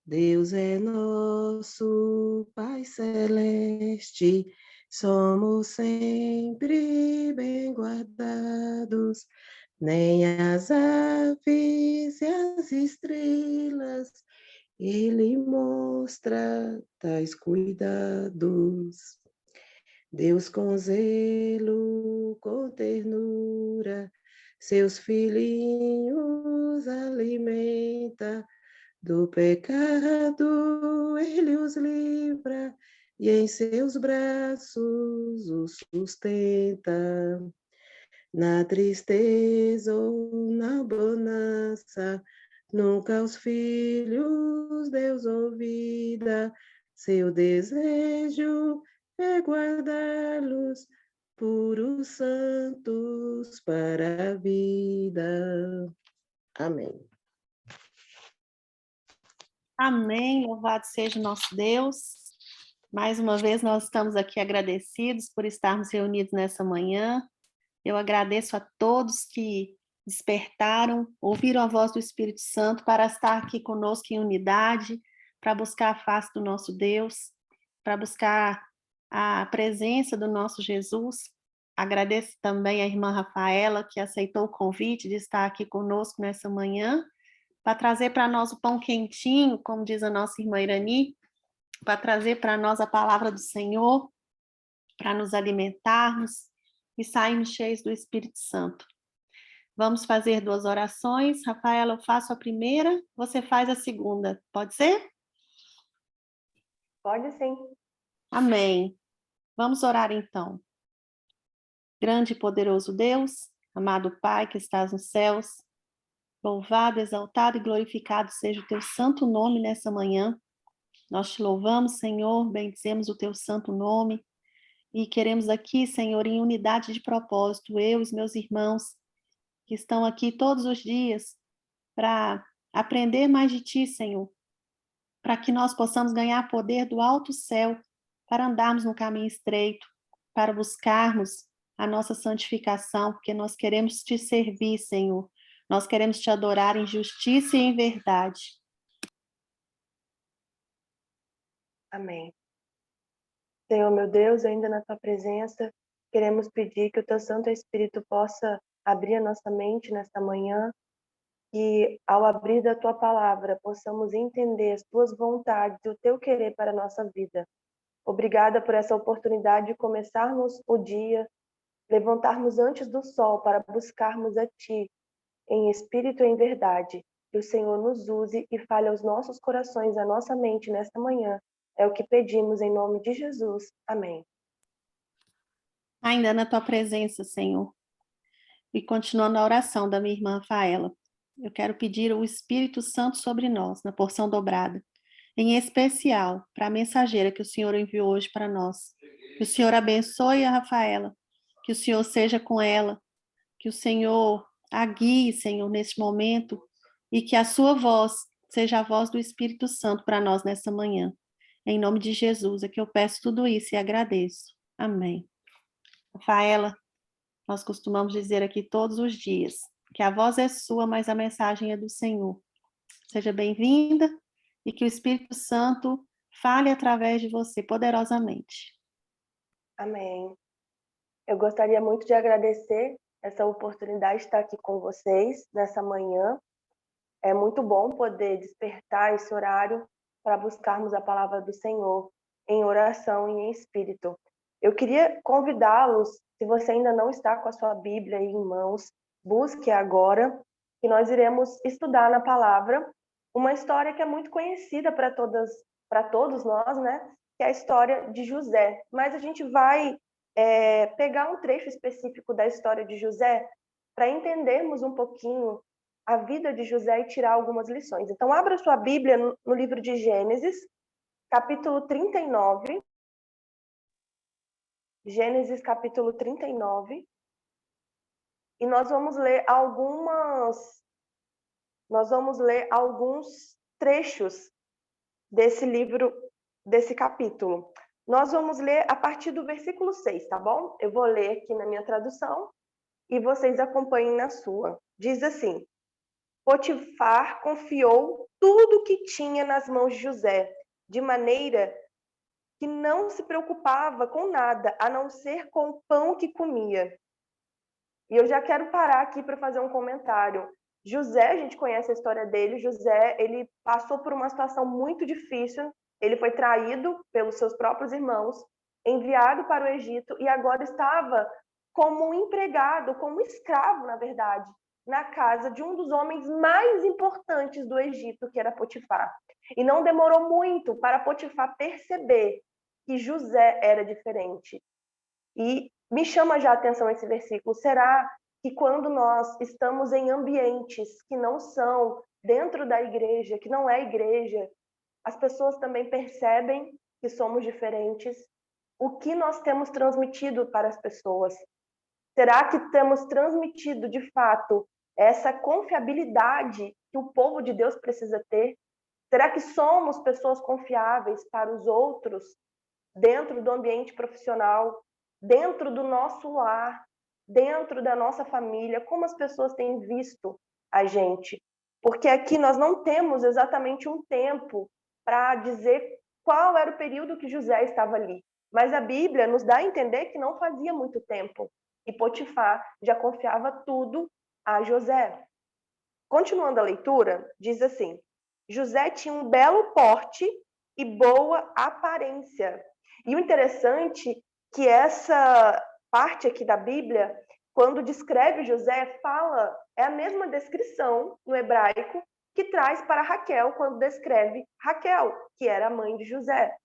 Deus é nosso Pai Celeste, somos sempre bem guardados, nem as aves e as estrelas, Ele mostra tais cuidados. Deus com zelo, com ternura, seus filhinhos alimenta, do pecado ele os livra e em seus braços os sustenta. Na tristeza ou na bonança, nunca os filhos Deus ouvida. Seu desejo é guardá-los puros santos para a vida. Amém. Amém, louvado seja o nosso Deus. Mais uma vez nós estamos aqui agradecidos por estarmos reunidos nessa manhã. Eu agradeço a todos que despertaram, ouviram a voz do Espírito Santo para estar aqui conosco em unidade, para buscar a face do nosso Deus, para buscar a presença do nosso Jesus. Agradeço também a irmã Rafaela, que aceitou o convite de estar aqui conosco nessa manhã, para trazer para nós o pão quentinho, como diz a nossa irmã Irani, para trazer para nós a palavra do Senhor, para nos alimentarmos e sairmos cheios do Espírito Santo. Vamos fazer 2 orações. Rafaela, eu faço a primeira, você faz a segunda. Pode ser? Pode sim. Amém. Vamos orar então. Grande e poderoso Deus, amado Pai que estás nos céus, louvado, exaltado e glorificado seja o teu santo nome nessa manhã. Nós te louvamos, Senhor, bendizemos o teu santo nome e queremos aqui, Senhor, em unidade de propósito, eu e os meus irmãos que estão aqui todos os dias para aprender mais de ti, Senhor, para que nós possamos ganhar poder do alto céu para andarmos no caminho estreito, para buscarmos a nossa santificação, porque nós queremos te servir, Senhor. Nós queremos te adorar em justiça e em verdade. Amém. Senhor, meu Deus, ainda na tua presença, queremos pedir que o teu Santo Espírito possa abrir a nossa mente nesta manhã e, ao abrir da tua palavra, possamos entender as tuas vontades e o teu querer para a nossa vida. Obrigada por essa oportunidade de começarmos o dia, levantarmos antes do sol para buscarmos a ti, em espírito e em verdade. Que o Senhor nos use e fale aos nossos corações, à nossa mente nesta manhã. É o que pedimos em nome de Jesus. Amém. Ainda na tua presença, Senhor. E continuando a oração da minha irmã Rafaela, eu quero pedir o Espírito Santo sobre nós, na porção dobrada, em especial para a mensageira que o Senhor enviou hoje para nós. Que o Senhor abençoe a Rafaela, que o Senhor seja com ela, que o Senhor a guie, Senhor, neste momento, e que a sua voz seja a voz do Espírito Santo para nós nessa manhã. Em nome de Jesus é que eu peço tudo isso e agradeço. Amém. Rafaela, nós costumamos dizer aqui todos os dias que a voz é sua, mas a mensagem é do Senhor. Seja bem-vinda e que o Espírito Santo fale através de você poderosamente. Amém. Eu gostaria muito de agradecer essa oportunidade de estar aqui com vocês nessa manhã. É muito bom poder despertar esse horário para buscarmos a palavra do Senhor em oração e em espírito. Eu queria convidá-los, se você ainda não está com a sua Bíblia aí em mãos, busque agora, que nós iremos estudar na palavra uma história que é muito conhecida para todos nós, né? Que é a história de José. Mas a gente vai pegar um trecho específico da história de José para entendermos um pouquinho a vida de José e tirar algumas lições. Então, abra sua Bíblia no livro de Gênesis, capítulo 39. Gênesis, capítulo 39. E nós vamos ler alguns trechos desse livro, desse capítulo. Nós vamos ler a partir do versículo 6, tá bom? Eu vou ler aqui na minha tradução e vocês acompanhem na sua. Diz assim: Potifar confiou tudo o que tinha nas mãos de José, de maneira que não se preocupava com nada, a não ser com o pão que comia. E eu já quero parar aqui para fazer um comentário. José, a gente conhece a história dele. José, ele passou por uma situação muito difícil. Ele foi traído pelos seus próprios irmãos, enviado para o Egito e agora estava como um empregado, como um escravo, na verdade, na casa de um dos homens mais importantes do Egito, que era Potifar. E não demorou muito para Potifar perceber que José era diferente. E me chama já a atenção esse versículo. Será que quando nós estamos em ambientes que não são dentro da igreja, que não é igreja, as pessoas também percebem que somos diferentes? O que nós temos transmitido para as pessoas? Será que temos transmitido, de fato, essa confiabilidade que o povo de Deus precisa ter? Será que somos pessoas confiáveis para os outros dentro do ambiente profissional, dentro do nosso lar, dentro da nossa família? Como as pessoas têm visto a gente? Porque aqui nós não temos exatamente um tempo para dizer qual era o período que José estava ali. Mas a Bíblia nos dá a entender que não fazia muito tempo. E Potifar já confiava tudo a José. Continuando a leitura, diz assim: José tinha um belo porte e boa aparência. E o interessante é que essa parte aqui da Bíblia, quando descreve José, é a mesma descrição no hebraico que traz para Raquel quando descreve Raquel, que era a mãe de José.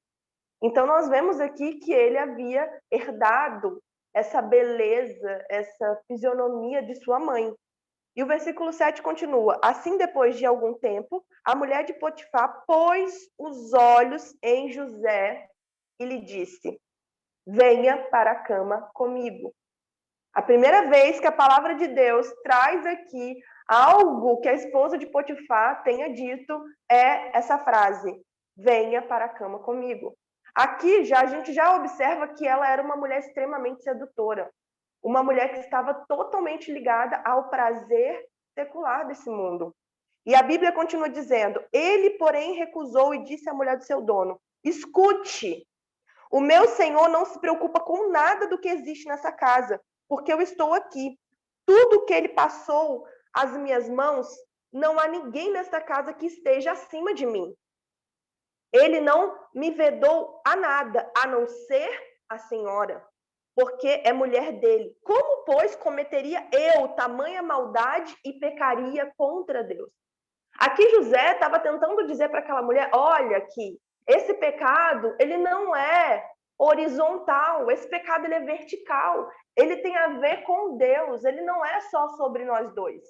Então nós vemos aqui que ele havia herdado essa beleza, essa fisionomia de sua mãe. E o versículo 7 continua: assim, depois de algum tempo, a mulher de Potifar pôs os olhos em José e lhe disse: venha para a cama comigo. A primeira vez que a palavra de Deus traz aqui algo que a esposa de Potifar tenha dito é essa frase: venha para a cama comigo. Aqui a gente já observa que ela era uma mulher extremamente sedutora, uma mulher que estava totalmente ligada ao prazer secular desse mundo. E a Bíblia continua dizendo: ele, porém, recusou e disse à mulher do seu dono: escute, o meu senhor não se preocupa com nada do que existe nessa casa, porque eu estou aqui. Tudo que ele passou às minhas mãos, não há ninguém nesta casa que esteja acima de mim. Ele não me vedou a nada, a não ser a senhora, porque é mulher dele. Como, pois, cometeria eu tamanha maldade e pecaria contra Deus? Aqui José estava tentando dizer para aquela mulher: olha aqui, esse pecado, ele não é horizontal, esse pecado ele é vertical, ele tem a ver com Deus, ele não é só sobre nós dois.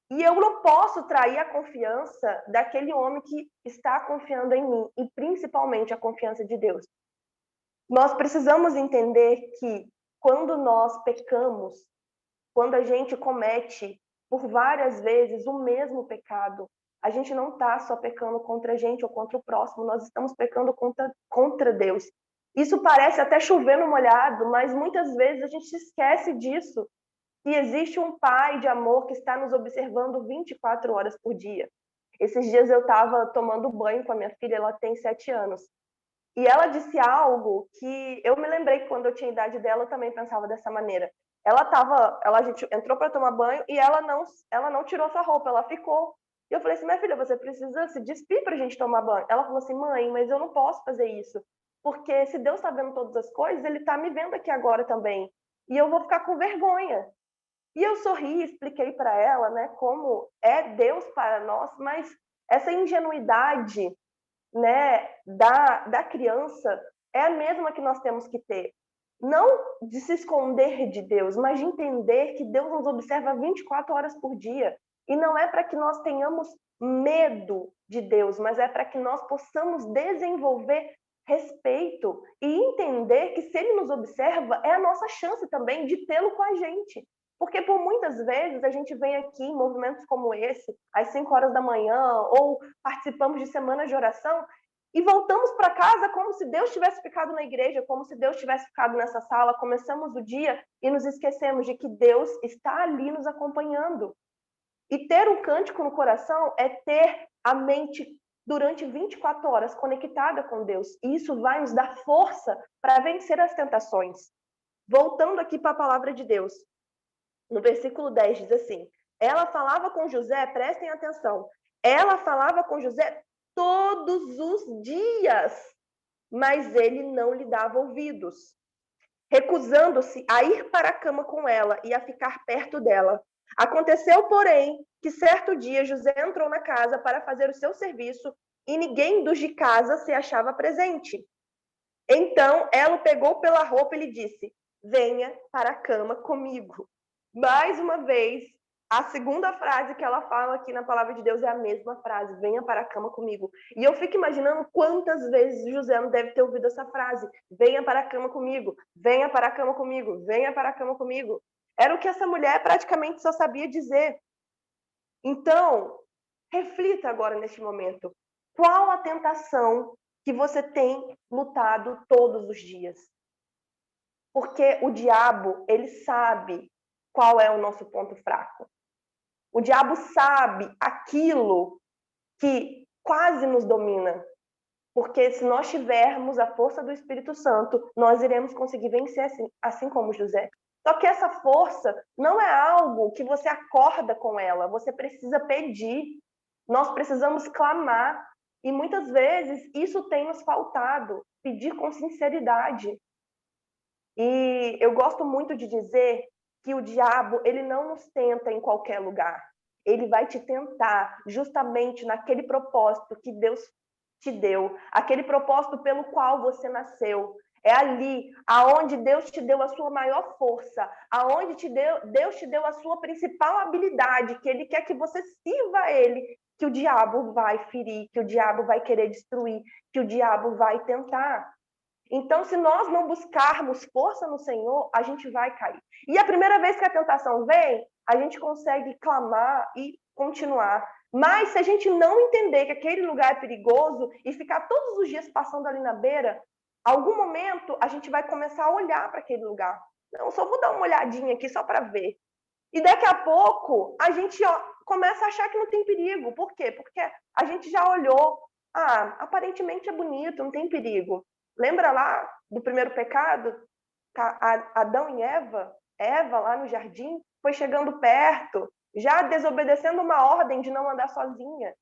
E eu não posso trair a confiança daquele homem que está confiando em mim, e principalmente a confiança de Deus. Nós precisamos entender que quando nós pecamos, quando a gente comete por várias vezes o mesmo pecado, a gente não está só pecando contra a gente ou contra o próximo, nós estamos pecando contra Deus. Isso parece até chover no molhado, mas muitas vezes a gente se esquece disso, que existe um Pai de amor que está nos observando 24 horas por dia. Esses dias eu estava tomando banho com a minha filha, ela tem 7 anos, e ela disse algo que eu me lembrei que quando eu tinha a idade dela, eu também pensava dessa maneira. A gente entrou para tomar banho e ela não tirou sua roupa, ela ficou. E eu falei assim: minha filha, você precisa se despir para a gente tomar banho. Ela falou assim: mãe, mas eu não posso fazer isso, porque se Deus está vendo todas as coisas, ele está me vendo aqui agora também, e eu vou ficar com vergonha. E eu sorri e expliquei para ela, né, como é Deus para nós, mas essa ingenuidade, né, da criança é a mesma que nós temos que ter. Não de se esconder de Deus, mas de entender que Deus nos observa 24 horas por dia. E não é para que nós tenhamos medo de Deus, mas é para que nós possamos desenvolver respeito e entender que se Ele nos observa, é a nossa chance também de tê-lo com a gente. Porque por muitas vezes a gente vem aqui em movimentos como esse, às 5 horas da manhã, ou participamos de semanas de oração, e voltamos para casa como se Deus tivesse ficado na igreja, como se Deus tivesse ficado nessa sala. Começamos o dia e nos esquecemos de que Deus está ali nos acompanhando. E ter um cântico no coração é ter a mente durante 24 horas conectada com Deus. E isso vai nos dar força para vencer as tentações. Voltando aqui para a palavra de Deus. No versículo 10 diz assim: ela falava com José, prestem atenção, ela falava com José todos os dias, mas ele não lhe dava ouvidos, recusando-se a ir para a cama com ela e a ficar perto dela. Aconteceu, porém, que certo dia José entrou na casa para fazer o seu serviço e ninguém dos de casa se achava presente. Então ela o pegou pela roupa e lhe disse: venha para a cama comigo. Mais uma vez, a segunda frase que ela fala aqui na palavra de Deus é a mesma frase: venha para a cama comigo. E eu fico imaginando quantas vezes José não deve ter ouvido essa frase: venha para a cama comigo, venha para a cama comigo, venha para a cama comigo. Era o que essa mulher praticamente só sabia dizer. Então, reflita agora neste momento. Qual a tentação que você tem lutado todos os dias? Porque o diabo, ele sabe qual é o nosso ponto fraco. O diabo sabe aquilo que quase nos domina. Porque se nós tivermos a força do Espírito Santo, nós iremos conseguir vencer assim como José. Só que essa força não é algo que você acorda com ela, você precisa pedir. Nós precisamos clamar. E muitas vezes isso tem nos faltado, pedir com sinceridade. E eu gosto muito de dizer que o diabo, ele não nos tenta em qualquer lugar. Ele vai te tentar justamente naquele propósito que Deus te deu, aquele propósito pelo qual você nasceu. É ali aonde Deus te deu a sua maior força, aonde Deus te deu a sua principal habilidade, que Ele quer que você sirva a Ele, que o diabo vai ferir, que o diabo vai querer destruir, que o diabo vai tentar. Então, se nós não buscarmos força no Senhor, a gente vai cair. E a primeira vez que a tentação vem, a gente consegue clamar e continuar. Mas se a gente não entender que aquele lugar é perigoso e ficar todos os dias passando ali na beira, algum momento a gente vai começar a olhar para aquele lugar. Não, só vou dar uma olhadinha aqui só para ver. E daqui a pouco a gente começa a achar que não tem perigo. Por quê? Porque a gente já olhou. Ah, aparentemente é bonito, não tem perigo. Lembra lá do primeiro pecado? Adão e Eva? Eva lá no jardim foi chegando perto, já desobedecendo uma ordem de não andar sozinha.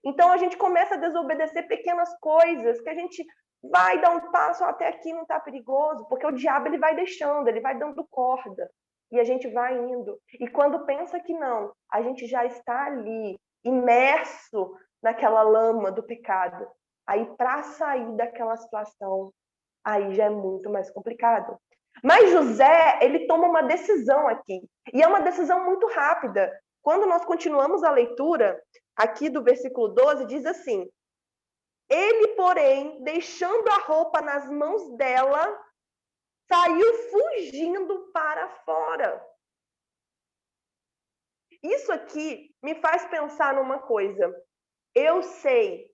Então a gente começa a desobedecer pequenas coisas que a gente vai dar um passo até aqui, não está perigoso, porque o diabo ele vai deixando, ele vai dando corda e a gente vai indo. E quando pensa que não, a gente já está ali, imerso naquela lama do pecado. Aí, para sair daquela situação, aí já é muito mais complicado. Mas José, ele toma uma decisão aqui. E é uma decisão muito rápida. Quando nós continuamos a leitura, aqui do versículo 12, diz assim: ele, porém, deixando a roupa nas mãos dela, saiu fugindo para fora. Isso aqui me faz pensar numa coisa. Eu sei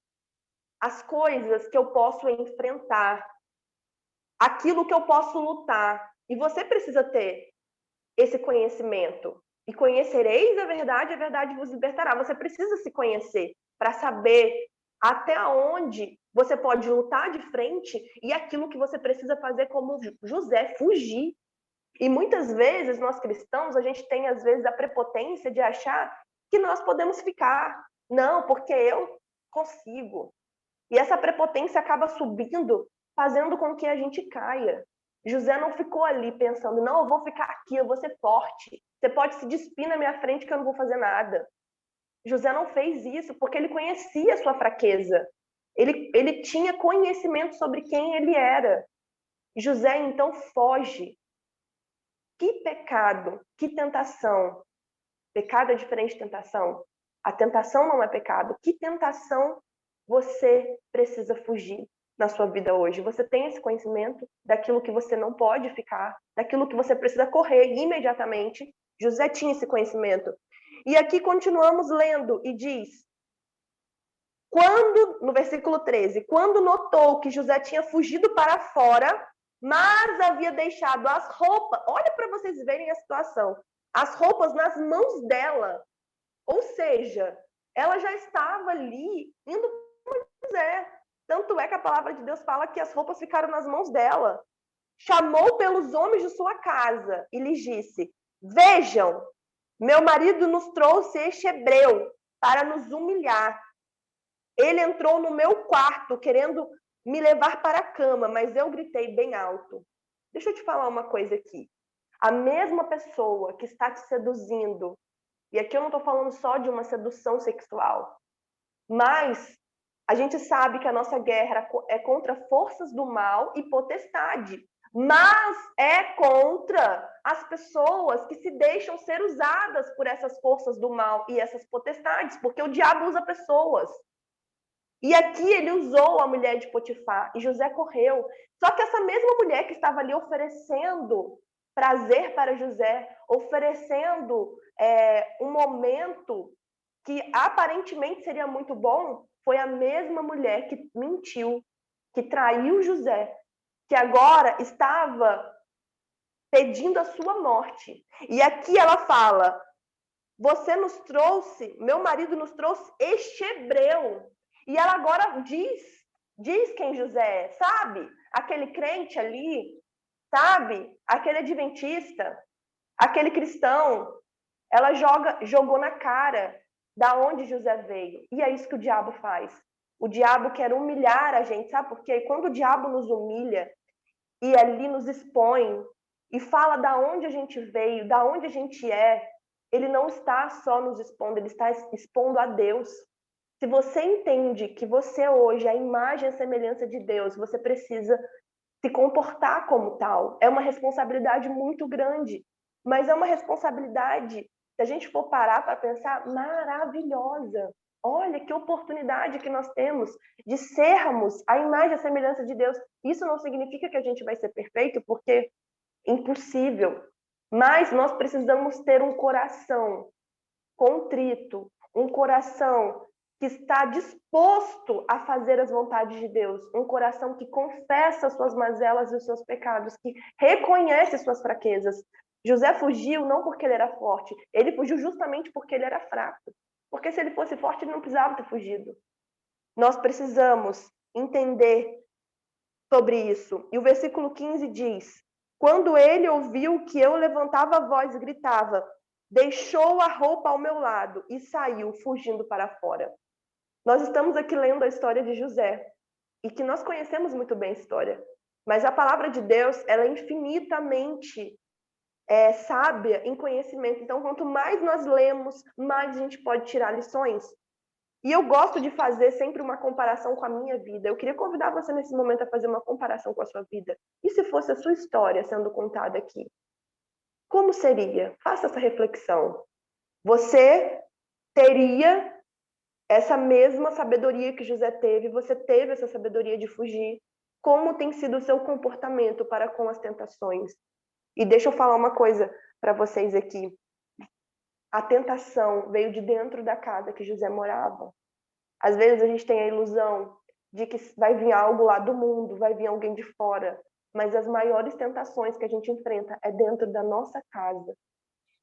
as coisas que eu posso enfrentar, aquilo que eu posso lutar. E você precisa ter esse conhecimento. E conhecereis a verdade vos libertará. Você precisa se conhecer para saber até onde você pode lutar de frente e aquilo que você precisa fazer como José, fugir. E muitas vezes, nós cristãos, a gente tem às vezes a prepotência de achar que nós podemos ficar. Não, porque eu consigo. E essa prepotência acaba subindo, fazendo com que a gente caia. José não ficou ali pensando, não, eu vou ficar aqui, eu vou ser forte. Você pode se despir na minha frente que eu não vou fazer nada. José não fez isso porque ele conhecia a sua fraqueza. Ele tinha conhecimento sobre quem ele era. José, então, foge. Que pecado, que tentação. Pecado é diferente de tentação. A tentação não é pecado. Que tentação você precisa fugir na sua vida hoje? Você tem esse conhecimento daquilo que você não pode ficar, daquilo que você precisa correr imediatamente? José tinha esse conhecimento. E aqui continuamos lendo e diz, no versículo 13, quando notou que José tinha fugido para fora, mas havia deixado as roupas, olha para vocês verem a situação, as roupas nas mãos dela. Ou seja, ela já estava ali indo para José. Tanto é que a palavra de Deus fala que as roupas ficaram nas mãos dela. Chamou pelos homens de sua casa e lhes disse: vejam, meu marido nos trouxe este hebreu para nos humilhar. Ele entrou no meu quarto querendo me levar para a cama, mas eu gritei bem alto. Deixa eu te falar uma coisa aqui. A mesma pessoa que está te seduzindo, e aqui eu não estou falando só de uma sedução sexual, mas a gente sabe que a nossa guerra é contra forças do mal e potestade, mas é contra as pessoas que se deixam ser usadas por essas forças do mal e essas potestades, porque o diabo usa pessoas. E aqui ele usou a mulher de Potifar e José correu. Só que essa mesma mulher que estava ali oferecendo prazer para José, oferecendo um momento que aparentemente seria muito bom, foi a mesma mulher que mentiu, que traiu José, que agora estava pedindo a sua morte. E aqui ela fala: você nos trouxe, meu marido nos trouxe este hebreu. E ela agora diz quem José é, sabe? Aquele crente ali, sabe? Aquele adventista, aquele cristão. Ela jogou na cara da onde José veio. E é isso que o diabo faz. O diabo quer humilhar a gente, sabe por quê? Quando o diabo nos humilha e ali nos expõe e fala da onde a gente veio, da onde a gente é, ele não está só nos expondo, ele está expondo a Deus. Se você entende que você hoje é a imagem e a semelhança de Deus, você precisa se comportar como tal. É uma responsabilidade muito grande, mas é uma responsabilidade, se a gente for parar para pensar, maravilhosa. Olha que oportunidade que nós temos de sermos a imagem e a semelhança de Deus. Isso não significa que a gente vai ser perfeito, porque é impossível. Mas nós precisamos ter um coração contrito, um coração que está disposto a fazer as vontades de Deus, um coração que confessa suas mazelas e os seus pecados, que reconhece suas fraquezas. José fugiu não porque ele era forte, ele fugiu justamente porque ele era fraco. Porque se ele fosse forte, ele não precisava ter fugido. Nós precisamos entender sobre isso. E o versículo 15 diz: quando ele ouviu que eu levantava a voz e gritava, deixou a roupa ao meu lado e saiu, fugindo para fora. Nós estamos aqui lendo a história de José, e que nós conhecemos muito bem a história, mas a palavra de Deus, ela é infinitamente sábia em conhecimento. Então, quanto mais nós lemos, mais a gente pode tirar lições. E eu gosto de fazer sempre uma comparação com a minha vida. Eu queria convidar você nesse momento a fazer uma comparação com a sua vida. E se fosse a sua história sendo contada aqui? Como seria? Faça essa reflexão. Você teria essa mesma sabedoria que José teve? Você teve essa sabedoria de fugir? Como tem sido o seu comportamento para com as tentações? E deixa eu falar uma coisa para vocês aqui. A tentação veio de dentro da casa que José morava. Às vezes a gente tem a ilusão de que vai vir algo lá do mundo, vai vir alguém de fora. Mas as maiores tentações que a gente enfrenta é dentro da nossa casa.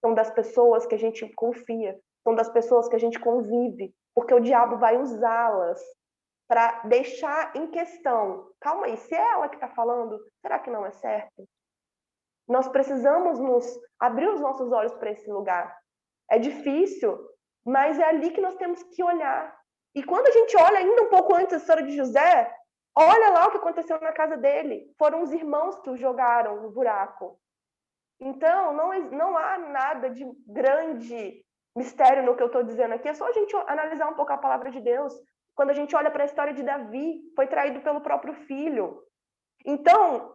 São das pessoas que a gente confia, são das pessoas que a gente convive, porque o diabo vai usá-las para deixar em questão. Calma aí, se é ela que está falando, será que não é certo? Nós precisamos abrir os nossos olhos para esse lugar. É difícil, mas é ali que nós temos que olhar. E quando a gente olha ainda um pouco antes da história de José, olha lá o que aconteceu na casa dele. Foram os irmãos que o jogaram no buraco. Então, não há nada de grande mistério no que eu estou dizendo aqui. É só a gente analisar um pouco a palavra de Deus. Quando a gente olha para a história de Davi, foi traído pelo próprio filho. Então,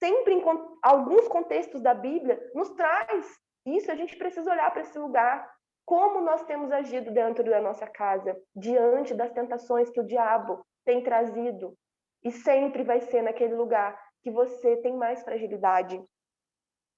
sempre em alguns contextos da Bíblia, nos traz isso. A gente precisa olhar para esse lugar. Como nós temos agido dentro da nossa casa, diante das tentações que o diabo tem trazido. E sempre vai ser naquele lugar que você tem mais fragilidade.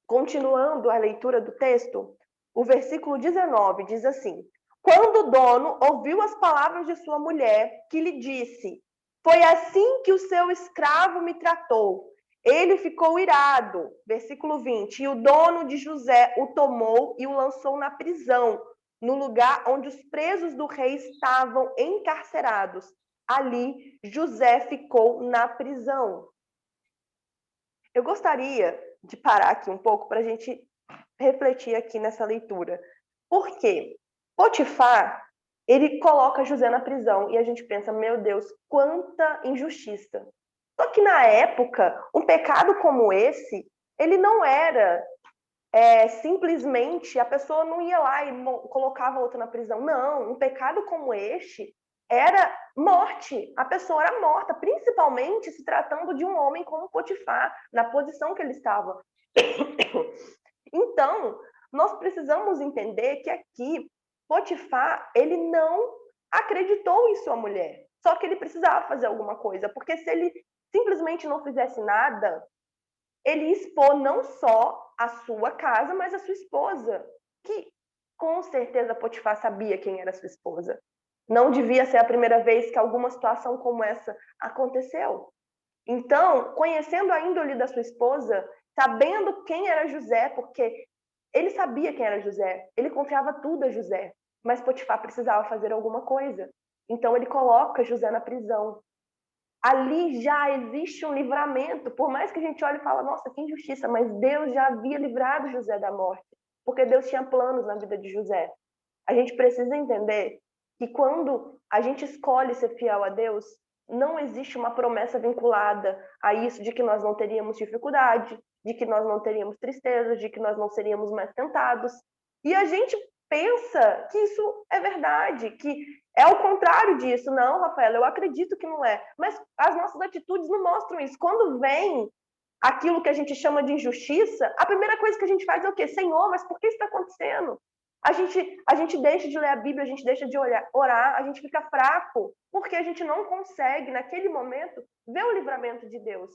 Continuando a leitura do texto, o versículo 19 diz assim: quando o dono ouviu as palavras de sua mulher, que lhe disse, foi assim que o seu escravo me tratou. Ele ficou irado. Versículo 20, e o dono de José o tomou e o lançou na prisão, no lugar onde os presos do rei estavam encarcerados. Ali, José ficou na prisão. Eu gostaria de parar aqui um pouco para a gente refletir aqui nessa leitura. Por quê? Potifar, ele coloca José na prisão e a gente pensa, meu Deus, quanta injustiça. Só que na época, um pecado como esse, ele não era simplesmente, a pessoa não ia lá e colocava outra na prisão. Não, um pecado como este era morte. A pessoa era morta, principalmente se tratando de um homem como Potifar, na posição que ele estava. Então, nós precisamos entender que aqui, Potifar, ele não acreditou em sua mulher. Só que ele precisava fazer alguma coisa, porque se ele simplesmente não fizesse nada, ele expôs não só a sua casa, mas a sua esposa, que com certeza Potifar sabia quem era sua esposa. Não devia ser a primeira vez que alguma situação como essa aconteceu. Então, conhecendo a índole da sua esposa, sabendo quem era José, porque ele sabia quem era José, ele confiava tudo a José, mas Potifar precisava fazer alguma coisa. Então, ele coloca José na prisão. Ali já existe um livramento, por mais que a gente olhe e fale, nossa, que injustiça, mas Deus já havia livrado José da morte, porque Deus tinha planos na vida de José. A gente precisa entender que quando a gente escolhe ser fiel a Deus, não existe uma promessa vinculada a isso de que nós não teríamos dificuldade, de que nós não teríamos tristeza, de que nós não seríamos mais tentados. E a gente pensa que isso é verdade, que é o contrário disso. Não, Rafaela, eu acredito que não é. Mas as nossas atitudes não mostram isso. Quando vem aquilo que a gente chama de injustiça, a primeira coisa que a gente faz é o quê? Senhor, mas por que isso está acontecendo? A gente deixa de ler a Bíblia, a gente deixa de orar, a gente fica fraco, porque a gente não consegue, naquele momento, ver o livramento de Deus.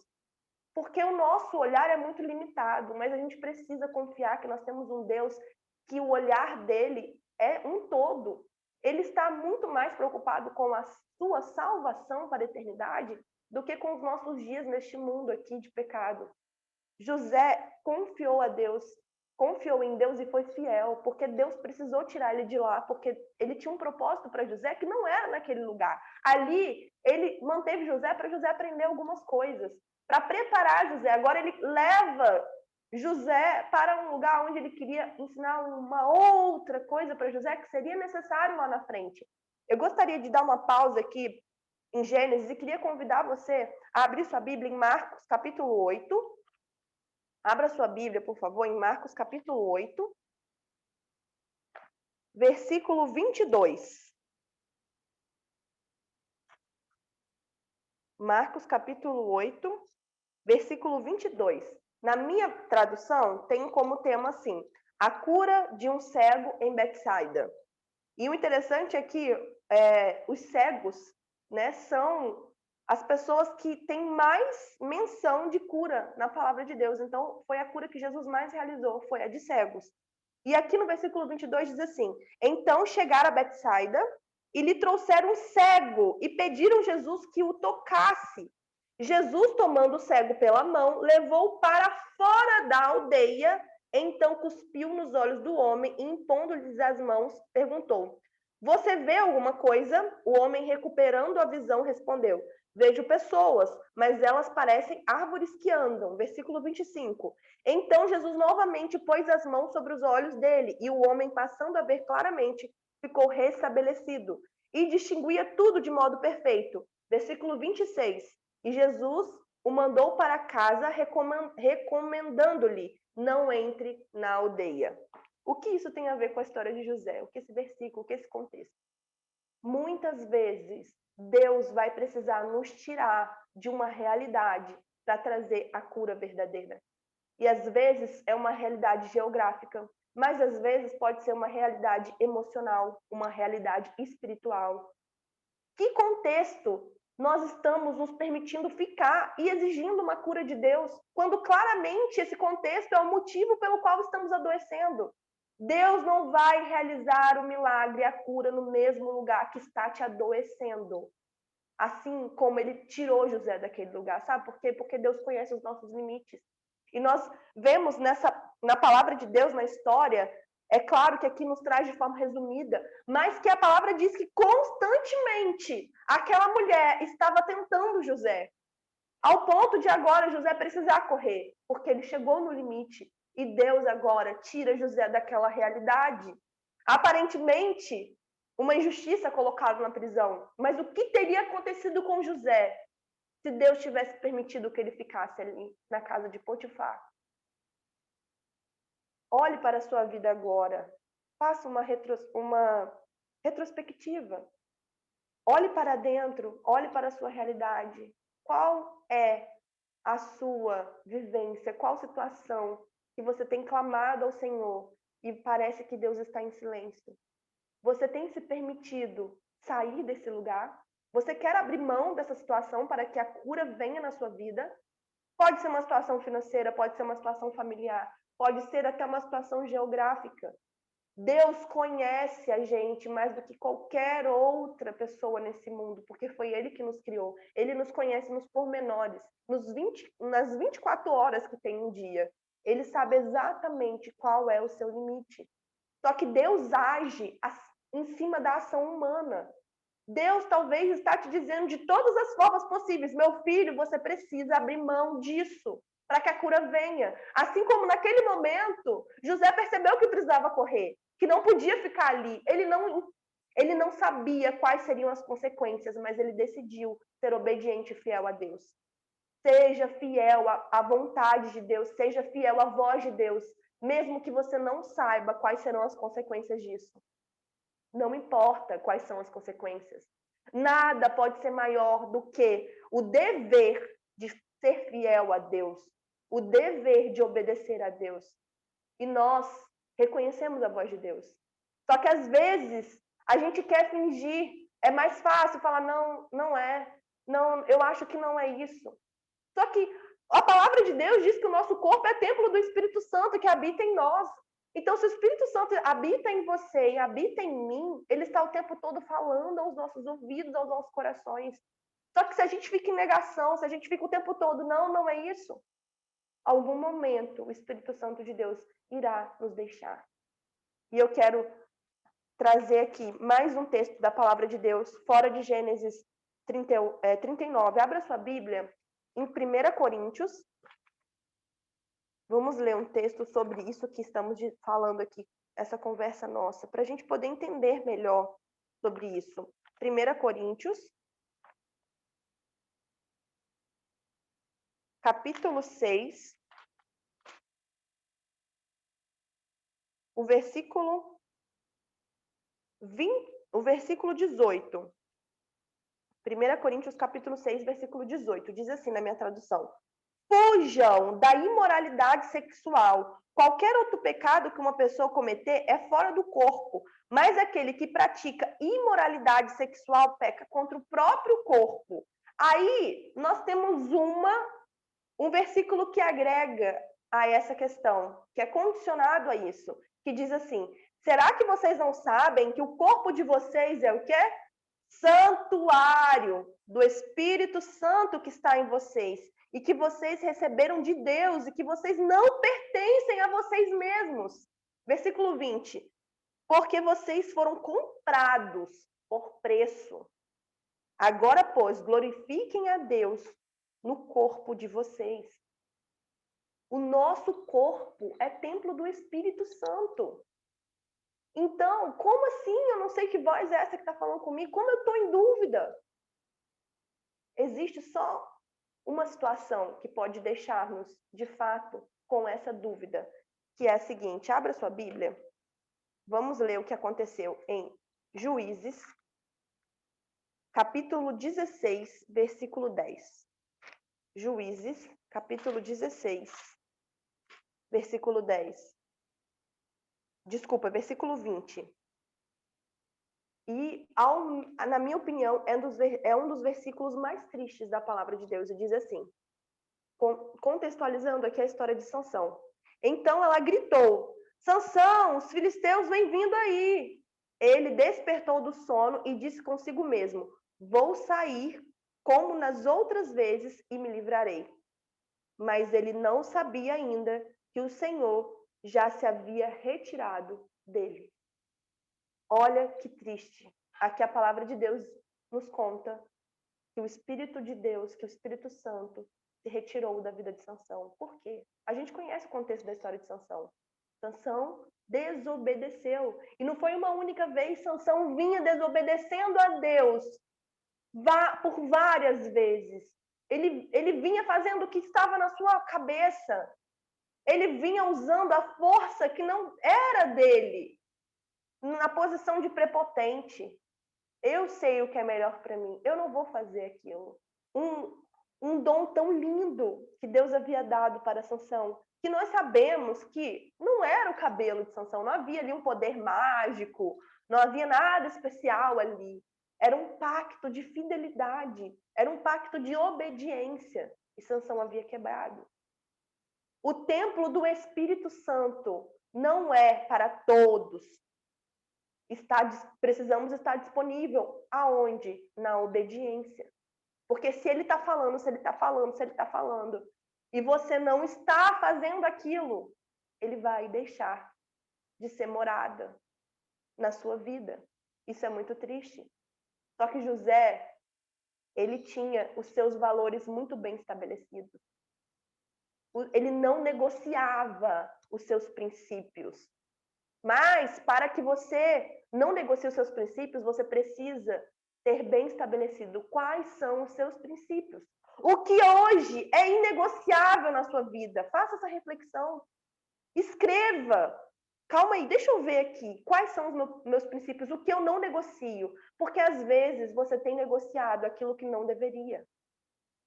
Porque o nosso olhar é muito limitado, mas a gente precisa confiar que nós temos um Deus que o olhar dele é um todo. Ele está muito mais preocupado com a sua salvação para a eternidade do que com os nossos dias neste mundo aqui de pecado. José confiou a Deus, confiou em Deus e foi fiel, porque Deus precisou tirar ele de lá, porque ele tinha um propósito para José que não era naquele lugar. Ali, ele manteve José para José aprender algumas coisas, para preparar José. Agora ele leva José para um lugar onde ele queria ensinar uma outra coisa para José que seria necessário lá na frente. Eu gostaria de dar uma pausa aqui em Gênesis e queria convidar você a abrir sua Bíblia em Marcos, capítulo 8. Abra sua Bíblia, por favor, em Marcos, capítulo 8, versículo 22. Marcos, capítulo 8, versículo 22. Na minha tradução, tem como tema assim, a cura de um cego em Betsaida. E o interessante é que os cegos, né, são as pessoas que têm mais menção de cura na palavra de Deus. Então, foi a cura que Jesus mais realizou, foi a de cegos. E aqui no versículo 22 diz assim, então chegaram a Betsaida e lhe trouxeram um cego e pediram a Jesus que o tocasse. Jesus, tomando o cego pela mão, levou-o para fora da aldeia, então cuspiu nos olhos do homem e, impondo-lhes as mãos, perguntou, você vê alguma coisa? O homem, recuperando a visão, respondeu, vejo pessoas, mas elas parecem árvores que andam. Versículo 25. Então Jesus novamente pôs as mãos sobre os olhos dele, e o homem, passando a ver claramente, ficou restabelecido, e distinguia tudo de modo perfeito. Versículo 26. E Jesus o mandou para casa, recomendando-lhe, não entre na aldeia. O que isso tem a ver com a história de José? O que esse versículo, o que esse contexto? Muitas vezes, Deus vai precisar nos tirar de uma realidade para trazer a cura verdadeira. E às vezes é uma realidade geográfica, mas às vezes pode ser uma realidade emocional, uma realidade espiritual. Que contexto nós estamos nos permitindo ficar e exigindo uma cura de Deus, quando claramente esse contexto é o motivo pelo qual estamos adoecendo? Deus não vai realizar o milagre, a cura no mesmo lugar que está te adoecendo. Assim como ele tirou José daquele lugar, sabe por quê? Porque Deus conhece os nossos limites. E nós vemos na palavra de Deus, na história, É claro que aqui nos traz de forma resumida, mas que a palavra diz que constantemente aquela mulher estava tentando José, ao ponto de agora José precisar correr, porque ele chegou no limite e Deus agora tira José daquela realidade. Aparentemente, uma injustiça colocada na prisão, mas o que teria acontecido com José se Deus tivesse permitido que ele ficasse ali na casa de Potifar? Olhe para a sua vida agora. Faça uma retrospectiva. Olhe para dentro, olhe para a sua realidade. Qual é a sua vivência? Qual situação que você tem clamado ao Senhor e parece que Deus está em silêncio? Você tem se permitido sair desse lugar? Você quer abrir mão dessa situação para que a cura venha na sua vida? Pode ser uma situação financeira, pode ser uma situação familiar, pode ser até uma situação geográfica. Deus conhece a gente mais do que qualquer outra pessoa nesse mundo, porque foi Ele que nos criou. Ele nos conhece nos pormenores, nas 24 horas que tem um dia. Ele sabe exatamente qual é o seu limite. Só que Deus age em cima da ação humana. Deus talvez está te dizendo de todas as formas possíveis, meu filho, você precisa abrir mão disso para que a cura venha. Assim como naquele momento, José percebeu que precisava correr, que não podia ficar ali. Ele não sabia quais seriam as consequências, mas ele decidiu ser obediente e fiel a Deus. Seja fiel à vontade de Deus, seja fiel à voz de Deus, mesmo que você não saiba quais serão as consequências disso. Não importa quais são as consequências. Nada pode ser maior do que o dever de ser fiel a Deus, o dever de obedecer a Deus. E nós reconhecemos a voz de Deus. Só que às vezes a gente quer fingir, é mais fácil falar não é, não, eu acho que não é isso. Só que a palavra de Deus diz que o nosso corpo é templo do Espírito Santo que habita em nós. Então, se o Espírito Santo habita em você e habita em mim, ele está o tempo todo falando aos nossos ouvidos, aos nossos corações. Só que se a gente fica em negação, se a gente fica o tempo todo, não é isso, algum momento o Espírito Santo de Deus irá nos deixar. E eu quero trazer aqui mais um texto da palavra de Deus, fora de Gênesis 39. Abra sua Bíblia em 1 Coríntios. Vamos ler um texto sobre isso que estamos falando aqui, essa conversa nossa, para a gente poder entender melhor sobre isso. 1 Coríntios, capítulo 6, o versículo 18. 1 Coríntios, capítulo 6, versículo 18. Diz assim na minha tradução: fujam da imoralidade sexual. Qualquer outro pecado que uma pessoa cometer é fora do corpo, mas aquele que pratica imoralidade sexual peca contra o próprio corpo. Aí nós temos um versículo que agrega a essa questão, que é condicionado a isso, que diz assim: será que vocês não sabem que o corpo de vocês é o quê? Santuário do Espírito Santo que está em vocês, e que vocês receberam de Deus, e que vocês não pertencem a vocês mesmos. Versículo 20. Porque vocês foram comprados por preço. Agora, pois, glorifiquem a Deus no corpo de vocês. O nosso corpo é templo do Espírito Santo. Então, como assim? Eu não sei que voz é essa que está falando comigo. Como eu estou em dúvida? Existe só uma situação que pode deixar-nos, de fato, com essa dúvida, que é a seguinte. Abra sua Bíblia. Vamos ler o que aconteceu em Juízes, capítulo 16, versículo 10. Juízes, capítulo 16, versículo 10. Desculpa, versículo 20. E, na minha opinião, é um dos versículos mais tristes da palavra de Deus. E diz assim, contextualizando aqui a história de Sansão. Então ela gritou: Sansão, os filisteus vêm vindo aí. Ele despertou do sono e disse consigo mesmo: vou sair como nas outras vezes e me livrarei. Mas ele não sabia ainda que o Senhor já se havia retirado dele. Olha que triste. Aqui a palavra de Deus nos conta que o Espírito de Deus, que o Espírito Santo se retirou da vida de Sansão. Por quê? A gente conhece o contexto da história de Sansão. Sansão desobedeceu. E não foi uma única vez. Sansão vinha desobedecendo a Deus por várias vezes. Ele vinha fazendo o que estava na sua cabeça. Ele vinha usando a força que não era dele, na posição de prepotente. Eu sei o que é melhor para mim. Eu não vou fazer aquilo. Um dom tão lindo que Deus havia dado para Sansão, que nós sabemos que não era o cabelo de Sansão, não havia ali um poder mágico, não havia nada especial ali. Era um pacto de fidelidade, era um pacto de obediência, e Sansão havia quebrado. O templo do Espírito Santo não é para todos. Precisamos estar disponível aonde? Na obediência. Porque se ele está falando, e você não está fazendo aquilo, ele vai deixar de ser morada na sua vida. Isso é muito triste. Só que José, ele tinha os seus valores muito bem estabelecidos. Ele não negociava os seus princípios. Mas, para que você não negocie os seus princípios, você precisa ter bem estabelecido quais são os seus princípios. O que hoje é inegociável na sua vida? Faça essa reflexão. Escreva. Calma aí, deixa eu ver aqui. Quais são os meus princípios? O que eu não negocio? Porque, às vezes, você tem negociado aquilo que não deveria.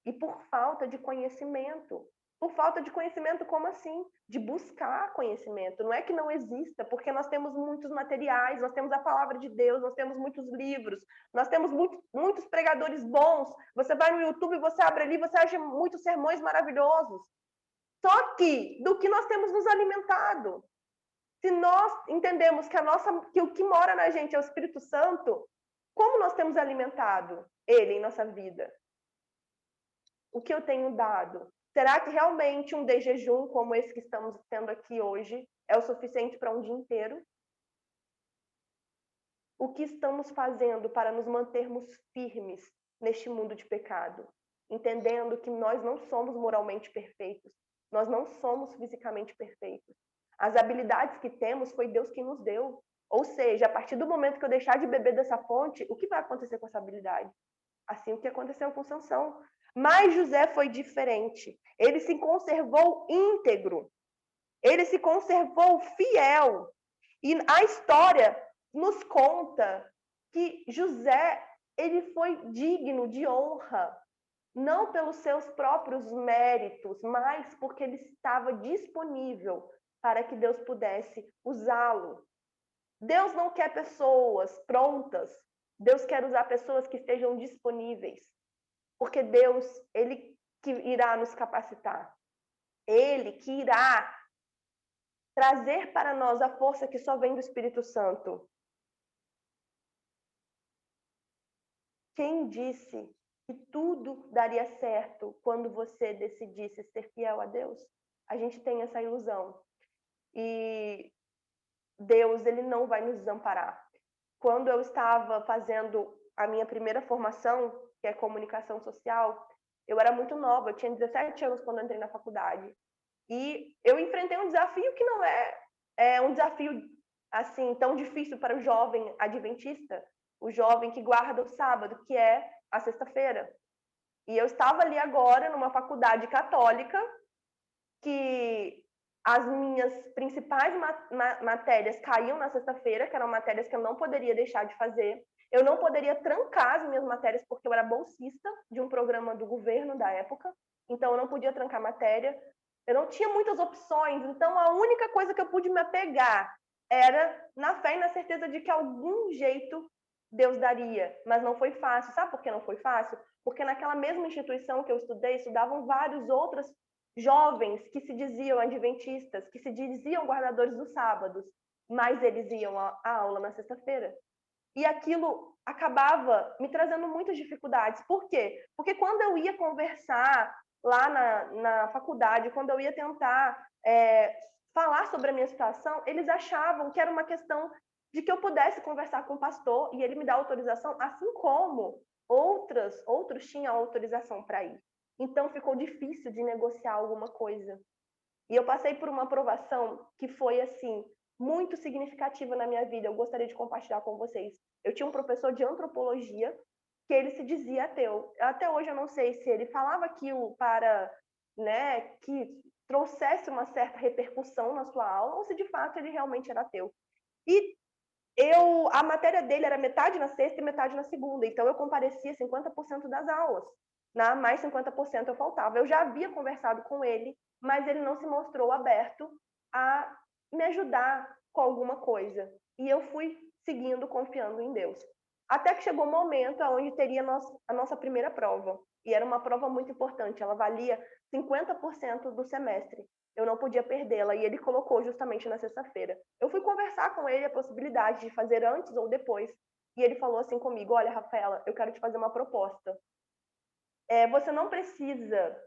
E por falta de conhecimento. Por falta de conhecimento, como assim? De buscar conhecimento. Não é que não exista, porque nós temos muitos materiais, nós temos a palavra de Deus, nós temos muitos livros, nós temos muitos pregadores bons. Você vai no YouTube, você abre ali, você acha muitos sermões maravilhosos. Só que, do que nós temos nos alimentado? Se nós entendemos que o que mora na gente é o Espírito Santo, como nós temos alimentado ele em nossa vida? O que eu tenho dado? Será que realmente um de jejum como esse que estamos tendo aqui hoje é o suficiente para um dia inteiro? O que estamos fazendo para nos mantermos firmes neste mundo de pecado? Entendendo que nós não somos moralmente perfeitos, nós não somos fisicamente perfeitos. As habilidades que temos foi Deus quem nos deu. Ou seja, a partir do momento que eu deixar de beber dessa fonte, o que vai acontecer com essa habilidade? Assim o que aconteceu com Sansão. Mas José foi diferente. Ele se conservou íntegro. Ele se conservou fiel. E a história nos conta que José, ele foi digno de honra, não pelos seus próprios méritos, mas porque ele estava disponível para que Deus pudesse usá-lo. Deus não quer pessoas prontas. Deus quer usar pessoas que estejam disponíveis. Porque Deus, ele que irá nos capacitar. Ele que irá trazer para nós a força que só vem do Espírito Santo. Quem disse que tudo daria certo quando você decidisse ser fiel a Deus? A gente tem essa ilusão. E Deus, ele não vai nos desamparar. Quando eu estava fazendo a minha primeira formação, que é comunicação social, eu era muito nova, eu tinha 17 anos quando eu entrei na faculdade. E eu enfrentei um desafio que não é um desafio assim tão difícil para o jovem adventista, o jovem que guarda o sábado, que é a sexta-feira. E eu estava ali agora numa faculdade católica que as minhas principais matérias caíam na sexta-feira, que eram matérias que eu não poderia deixar de fazer. Eu não poderia trancar as minhas matérias porque eu era bolsista de um programa do governo da época, então eu não podia trancar matéria. Eu não tinha muitas opções, então a única coisa que eu pude me apegar era na fé e na certeza de que algum jeito Deus daria, mas não foi fácil. Sabe por que não foi fácil? Porque naquela mesma instituição que eu estudei, estudavam vários outros jovens que se diziam adventistas, que se diziam guardadores dos sábados, mas eles iam à aula na sexta-feira. E aquilo acabava me trazendo muitas dificuldades. Por quê? Porque quando eu ia conversar lá na faculdade, quando eu ia tentar falar sobre a minha situação, eles achavam que era uma questão de que eu pudesse conversar com o pastor e ele me dar autorização, assim como outros tinham autorização para ir. Então ficou difícil de negociar alguma coisa. E eu passei por uma aprovação que foi assim muito significativa na minha vida. Eu gostaria de compartilhar com vocês. Eu tinha um professor de antropologia que ele se dizia ateu. Até hoje eu não sei se ele falava aquilo para, né, que trouxesse uma certa repercussão na sua aula ou se de fato ele realmente era ateu. E a matéria dele era metade na sexta e metade na segunda, então eu comparecia 50% das aulas, mais 50% eu faltava. Eu já havia conversado com ele, mas ele não se mostrou aberto a me ajudar com alguma coisa. E eu fui seguindo, confiando em Deus. Até que chegou um momento onde teria a nossa primeira prova. E era uma prova muito importante, ela valia 50% do semestre. Eu não podia perdê-la, e ele colocou justamente na sexta-feira. Eu fui conversar com ele a possibilidade de fazer antes ou depois, e ele falou assim comigo: olha, Rafaela, eu quero te fazer uma proposta. Você não precisa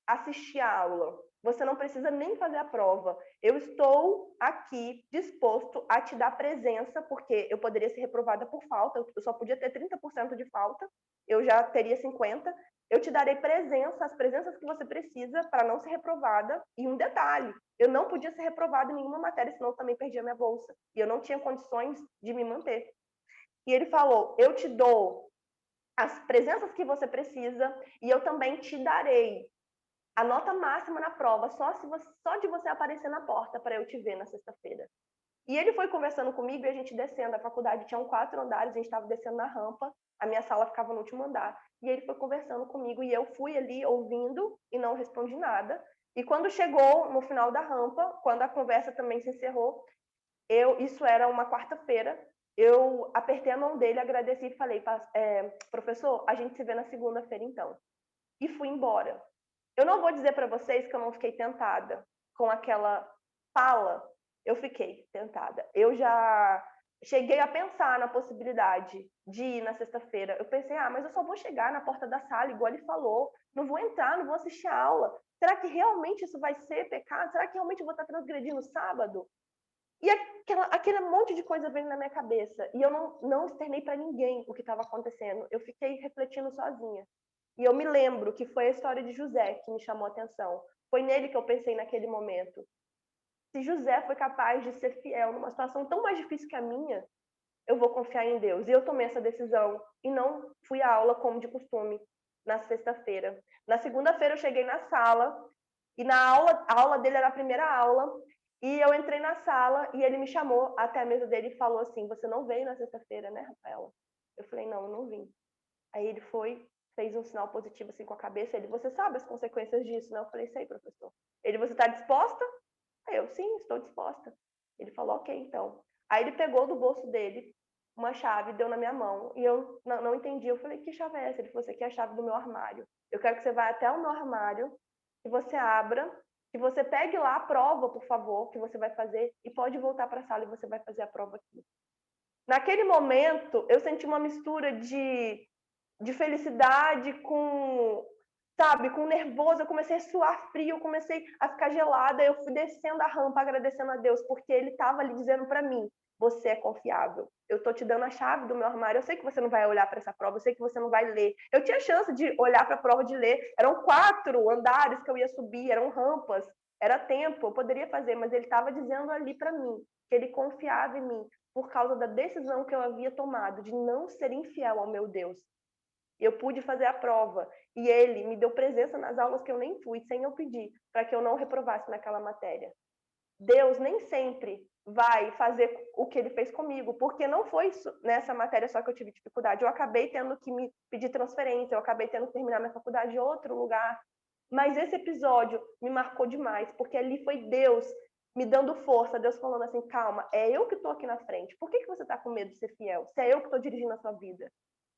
assistir a aula, você não precisa nem fazer a prova. Eu estou aqui disposto a te dar presença, porque eu poderia ser reprovada por falta, eu só podia ter 30% de falta, eu já teria 50%. Eu te darei presença, as presenças que você precisa para não ser reprovada. E um detalhe, eu não podia ser reprovada em nenhuma matéria, senão eu também perdia minha bolsa. E eu não tinha condições de me manter. E ele falou: eu te dou as presenças que você precisa e eu também te darei a nota máxima na prova, só de você aparecer na porta para eu te ver na sexta-feira. E ele foi conversando comigo e a gente descendo. A faculdade tinha 4 andares, a gente estava descendo na rampa, a minha sala ficava no último andar. E ele foi conversando comigo e eu fui ali ouvindo e não respondi nada. E quando chegou no final da rampa, quando a conversa também se encerrou, isso era uma quarta-feira, eu apertei a mão dele, agradeci e falei: professor, a gente se vê na segunda-feira então. E fui embora. Eu não vou dizer para vocês que eu não fiquei tentada com aquela fala. Eu fiquei tentada. Eu já cheguei a pensar na possibilidade de ir na sexta-feira. Eu pensei: mas eu só vou chegar na porta da sala, igual ele falou. Não vou entrar, não vou assistir a aula. Será que realmente isso vai ser pecado? Será que realmente eu vou estar transgredindo o sábado? E aquele monte de coisa veio na minha cabeça. E eu não externei para ninguém o que estava acontecendo. Eu fiquei refletindo sozinha. E eu me lembro que foi a história de José que me chamou a atenção. Foi nele que eu pensei naquele momento. Se José foi capaz de ser fiel numa situação tão mais difícil que a minha, eu vou confiar em Deus. E eu tomei essa decisão e não fui à aula como de costume na sexta-feira. Na segunda-feira eu cheguei na sala e a aula dele era a primeira aula. E eu entrei na sala e ele me chamou até a mesa dele e falou assim: você não veio na sexta-feira, né, Rafaela? Eu falei: não, eu não vim. Aí ele fez um sinal positivo assim com a cabeça. Ele: você sabe as consequências disso, né? Eu falei: sei, professor. Ele: você está disposta? Aí eu: sim, estou disposta. Ele falou: ok, então. Aí ele pegou do bolso dele uma chave, deu na minha mão, e eu não entendi. Eu falei: que chave é essa? Ele falou: essa aqui é a chave do meu armário. Eu quero que você vá até o meu armário, que você abra, que você pegue lá a prova, por favor, que você vai fazer, e pode voltar para a sala e você vai fazer a prova aqui. Naquele momento, eu senti uma mistura de felicidade com nervoso. Eu comecei a suar frio, eu comecei a ficar gelada. Eu fui descendo a rampa agradecendo a Deus, porque ele estava ali dizendo para mim: você é confiável. Eu estou te dando a chave do meu armário. Eu sei que você não vai olhar para essa prova, eu sei que você não vai ler. Eu tinha chance de olhar para a prova, de ler. Eram 4 andares que eu ia subir, eram rampas, era tempo, eu poderia fazer, mas ele estava dizendo ali para mim que ele confiava em mim por causa da decisão que eu havia tomado de não ser infiel ao meu Deus. Eu pude fazer a prova e ele me deu presença nas aulas que eu nem fui, sem eu pedir, para que eu não reprovasse naquela matéria. Deus nem sempre vai fazer o que ele fez comigo, porque não foi nessa matéria só que eu tive dificuldade. Eu acabei tendo que me pedir transferência, eu acabei tendo que terminar minha faculdade em outro lugar. Mas esse episódio me marcou demais, porque ali foi Deus me dando força, Deus falando assim: calma, é eu que estou aqui na frente. Por que você está com medo de ser fiel? Se é eu que estou dirigindo a sua vida.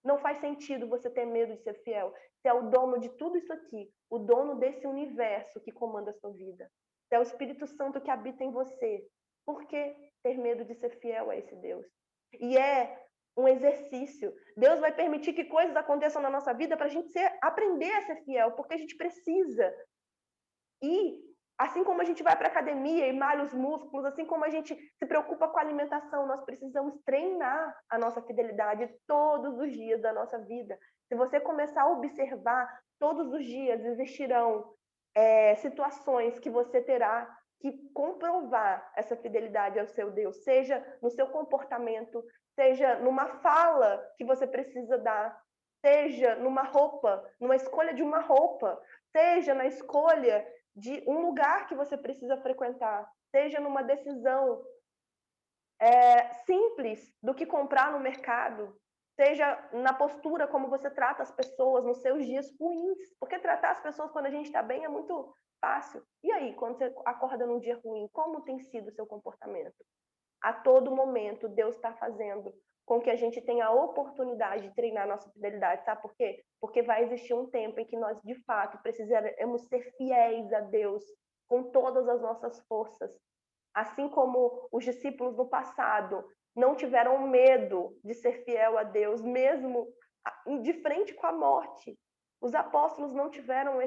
Não faz sentido você ter medo de ser fiel. Você é o dono de tudo isso aqui, o dono desse universo que comanda a sua vida. Você é o Espírito Santo que habita em você. Por que ter medo de ser fiel a esse Deus? E é um exercício. Deus vai permitir que coisas aconteçam na nossa vida para a gente aprender a ser fiel, porque a gente precisa. E Assim como a gente vai para a academia e malha os músculos, assim como a gente se preocupa com a alimentação, nós precisamos treinar a nossa fidelidade todos os dias da nossa vida. Se você começar a observar, todos os dias existirão situações que você terá que comprovar essa fidelidade ao seu Deus, seja no seu comportamento, seja numa fala que você precisa dar, seja numa roupa, numa escolha de uma roupa, seja na escolha de um lugar que você precisa frequentar, seja numa decisão simples do que comprar no mercado, seja na postura como você trata as pessoas nos seus dias ruins, porque tratar as pessoas quando a gente está bem é muito fácil. E aí, quando você acorda num dia ruim, como tem sido o seu comportamento? A todo momento, Deus está fazendo com que a gente tenha a oportunidade de treinar nossa fidelidade. Sabe por quê? Porque vai existir um tempo em que nós, de fato, precisaremos ser fiéis a Deus com todas as nossas forças. Assim como os discípulos no passado não tiveram medo de ser fiel a Deus, mesmo de frente com a morte. Os apóstolos não tiveram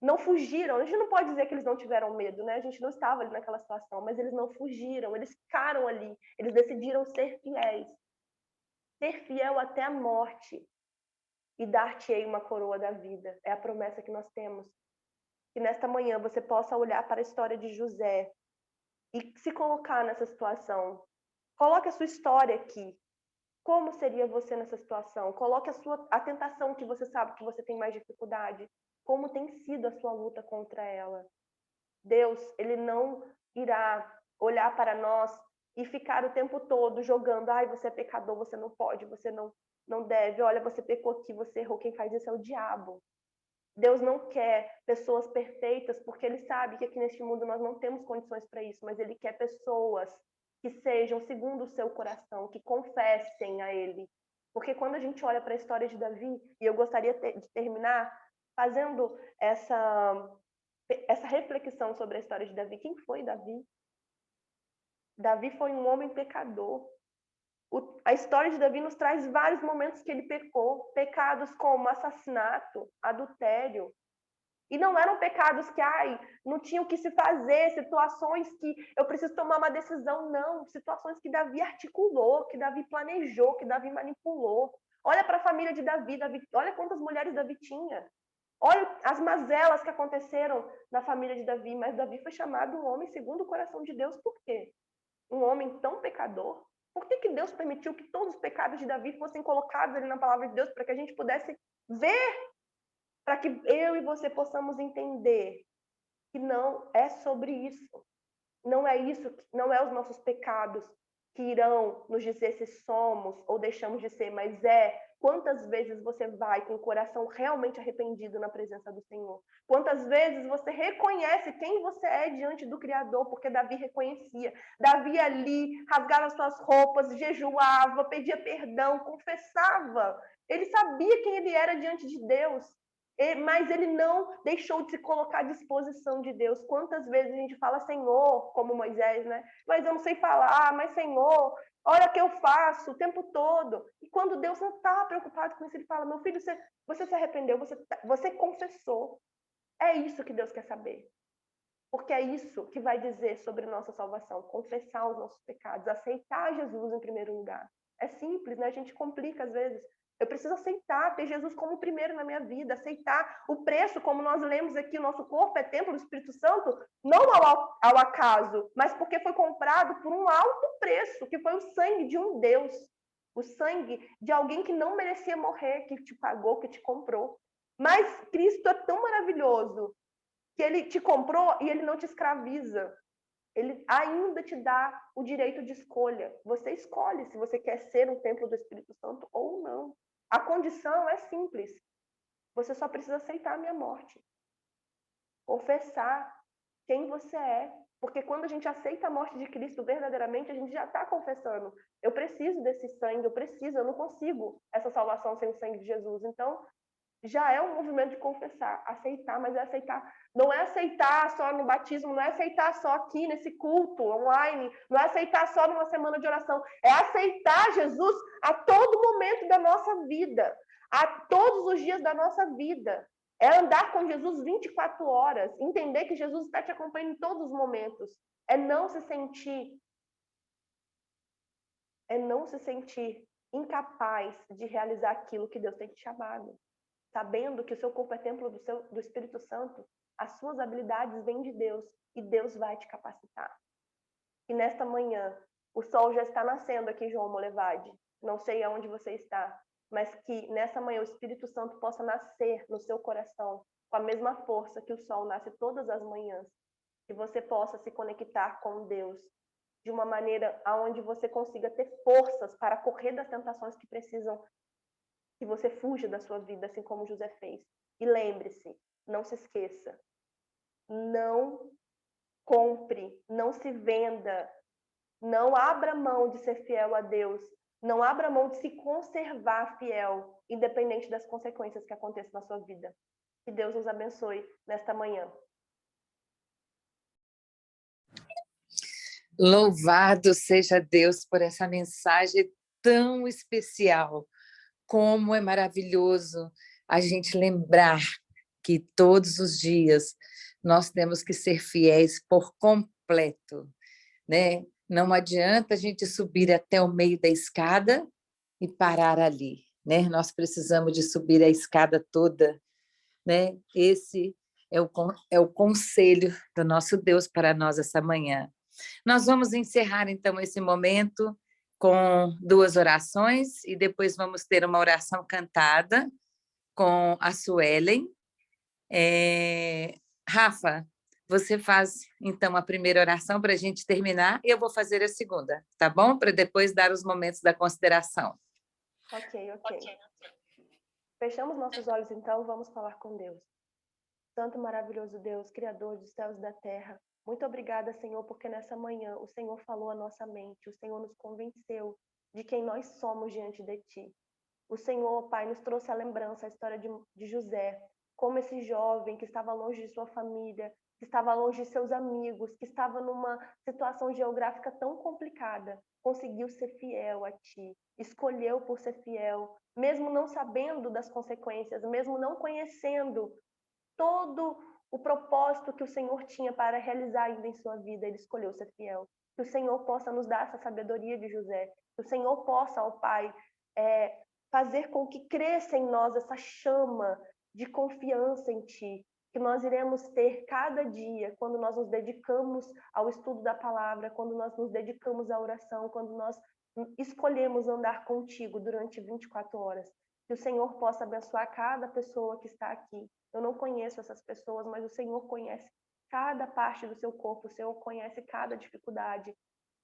não fugiram. A gente não pode dizer que eles não tiveram medo, né? A gente não estava ali naquela situação, mas eles não fugiram, eles ficaram ali, eles decidiram ser fiéis. Ser fiel até a morte e dar-te-ei uma coroa da vida. É a promessa que nós temos. Que nesta manhã você possa olhar para a história de José e se colocar nessa situação. Coloque a sua história aqui. Como seria você nessa situação? Coloque a tentação que você sabe que você tem mais dificuldade. Como tem sido a sua luta contra ela? Deus, ele não irá olhar para nós e ficar o tempo todo jogando, ai, você é pecador, você não pode, você não deve, olha, você pecou aqui, você errou, quem faz isso é o diabo. Deus não quer pessoas perfeitas, porque ele sabe que aqui neste mundo nós não temos condições para isso, mas ele quer pessoas que sejam segundo o seu coração, que confessem a ele. Porque quando a gente olha para a história de Davi, e eu gostaria de terminar fazendo essa reflexão sobre a história de Davi. Quem foi Davi? Davi foi um homem pecador. A história de Davi nos traz vários momentos que ele pecou, pecados como assassinato, adultério. E não eram pecados que, não tinham o que se fazer, situações que eu preciso tomar uma decisão, não. Situações que Davi articulou, que Davi planejou, que Davi manipulou. Olha para a família de Davi, olha quantas mulheres Davi tinha. Olha as mazelas que aconteceram na família de Davi, mas Davi foi chamado um homem segundo o coração de Deus, por quê? Um homem tão pecador? Por que Deus permitiu que todos os pecados de Davi fossem colocados ali na palavra de Deus para que a gente pudesse ver, para que eu e você possamos entender que não é sobre isso. Não é isso, não é os nossos pecados que irão nos dizer se somos ou deixamos de ser, mas quantas vezes você vai com o coração realmente arrependido na presença do Senhor. Quantas vezes você reconhece quem você é diante do Criador, porque Davi reconhecia. Davi ali rasgava as suas roupas, jejuava, pedia perdão, confessava. Ele sabia quem ele era diante de Deus. Mas ele não deixou de se colocar à disposição de Deus. Quantas vezes a gente fala Senhor, como Moisés, né? Mas eu não sei falar, mas Senhor, olha o que eu faço o tempo todo. E quando Deus não está preocupado com isso, ele fala, meu filho, você se arrependeu, você confessou. É isso que Deus quer saber. Porque é isso que vai dizer sobre nossa salvação. Confessar os nossos pecados, aceitar Jesus em primeiro lugar. É simples, né? A gente complica às vezes. Eu preciso aceitar, ter Jesus como primeiro na minha vida, aceitar o preço, como nós lemos aqui, o nosso corpo é templo do Espírito Santo, não ao acaso, mas porque foi comprado por um alto preço, que foi o sangue de um Deus, o sangue de alguém que não merecia morrer, que te pagou, que te comprou. Mas Cristo é tão maravilhoso que ele te comprou e ele não te escraviza. Ele ainda te dá o direito de escolha. Você escolhe se você quer ser um templo do Espírito Santo ou não. A condição é simples. Você só precisa aceitar a minha morte. Confessar quem você é. Porque quando a gente aceita a morte de Cristo verdadeiramente, a gente já está confessando. Eu preciso desse sangue, eu não consigo essa salvação sem o sangue de Jesus. Então, já é um movimento de confessar, aceitar, mas não é aceitar só no batismo, não é aceitar só aqui nesse culto online, não é aceitar só numa semana de oração, é aceitar Jesus a todo momento da nossa vida, a todos os dias da nossa vida. É andar com Jesus 24 horas, entender que Jesus está te acompanhando em todos os momentos. É não se sentir incapaz de realizar aquilo que Deus tem te chamado. Sabendo que o seu corpo é templo do Espírito Santo, as suas habilidades vêm de Deus e Deus vai te capacitar. E nesta manhã, o sol já está nascendo aqui, João Molevade. Não sei aonde você está, mas que nessa manhã o Espírito Santo possa nascer no seu coração com a mesma força que o sol nasce todas as manhãs. Que você possa se conectar com Deus de uma maneira aonde você consiga ter forças para correr das tentações que precisam que você fuja da sua vida, assim como José fez. E lembre-se, não se esqueça, não compre, não se venda, não abra mão de ser fiel a Deus, não abra mão de se conservar fiel, independente das consequências que aconteçam na sua vida. Que Deus nos abençoe nesta manhã. Louvado seja Deus por essa mensagem tão especial. Como é maravilhoso a gente lembrar que todos os dias nós temos que ser fiéis por completo, né? Não adianta a gente subir até o meio da escada e parar ali, né? Nós precisamos de subir a escada toda, né? Esse é o conselho do nosso Deus para nós essa manhã. Nós vamos encerrar, então, esse momento com 2 orações e depois vamos ter uma oração cantada com a Suelen. Rafa, você faz, então, a primeira oração para a gente terminar e eu vou fazer a segunda, tá bom? Para depois dar os momentos da consideração. Ok. Fechamos nossos olhos, então, vamos falar com Deus. Santo e maravilhoso Deus, Criador dos céus e da terra, muito obrigada, Senhor, porque nessa manhã o Senhor falou à nossa mente, o Senhor nos convenceu de quem nós somos diante de Ti. O Senhor, Pai, nos trouxe a lembrança, a história de José, como esse jovem que estava longe de sua família, que estava longe de seus amigos, que estava numa situação geográfica tão complicada, conseguiu ser fiel a Ti, escolheu por ser fiel, mesmo não sabendo das consequências, mesmo não conhecendo todo o propósito que o Senhor tinha para realizar ainda em sua vida, ele escolheu ser fiel. Que o Senhor possa nos dar essa sabedoria de José, que o Senhor possa, ó Pai, fazer com que cresça em nós essa chama de confiança em Ti, que nós iremos ter cada dia, quando nós nos dedicamos ao estudo da palavra, quando nós nos dedicamos à oração, quando nós escolhemos andar contigo durante 24 horas. Que o Senhor possa abençoar cada pessoa que está aqui. Eu não conheço essas pessoas, mas o Senhor conhece cada parte do seu corpo, o Senhor conhece cada dificuldade.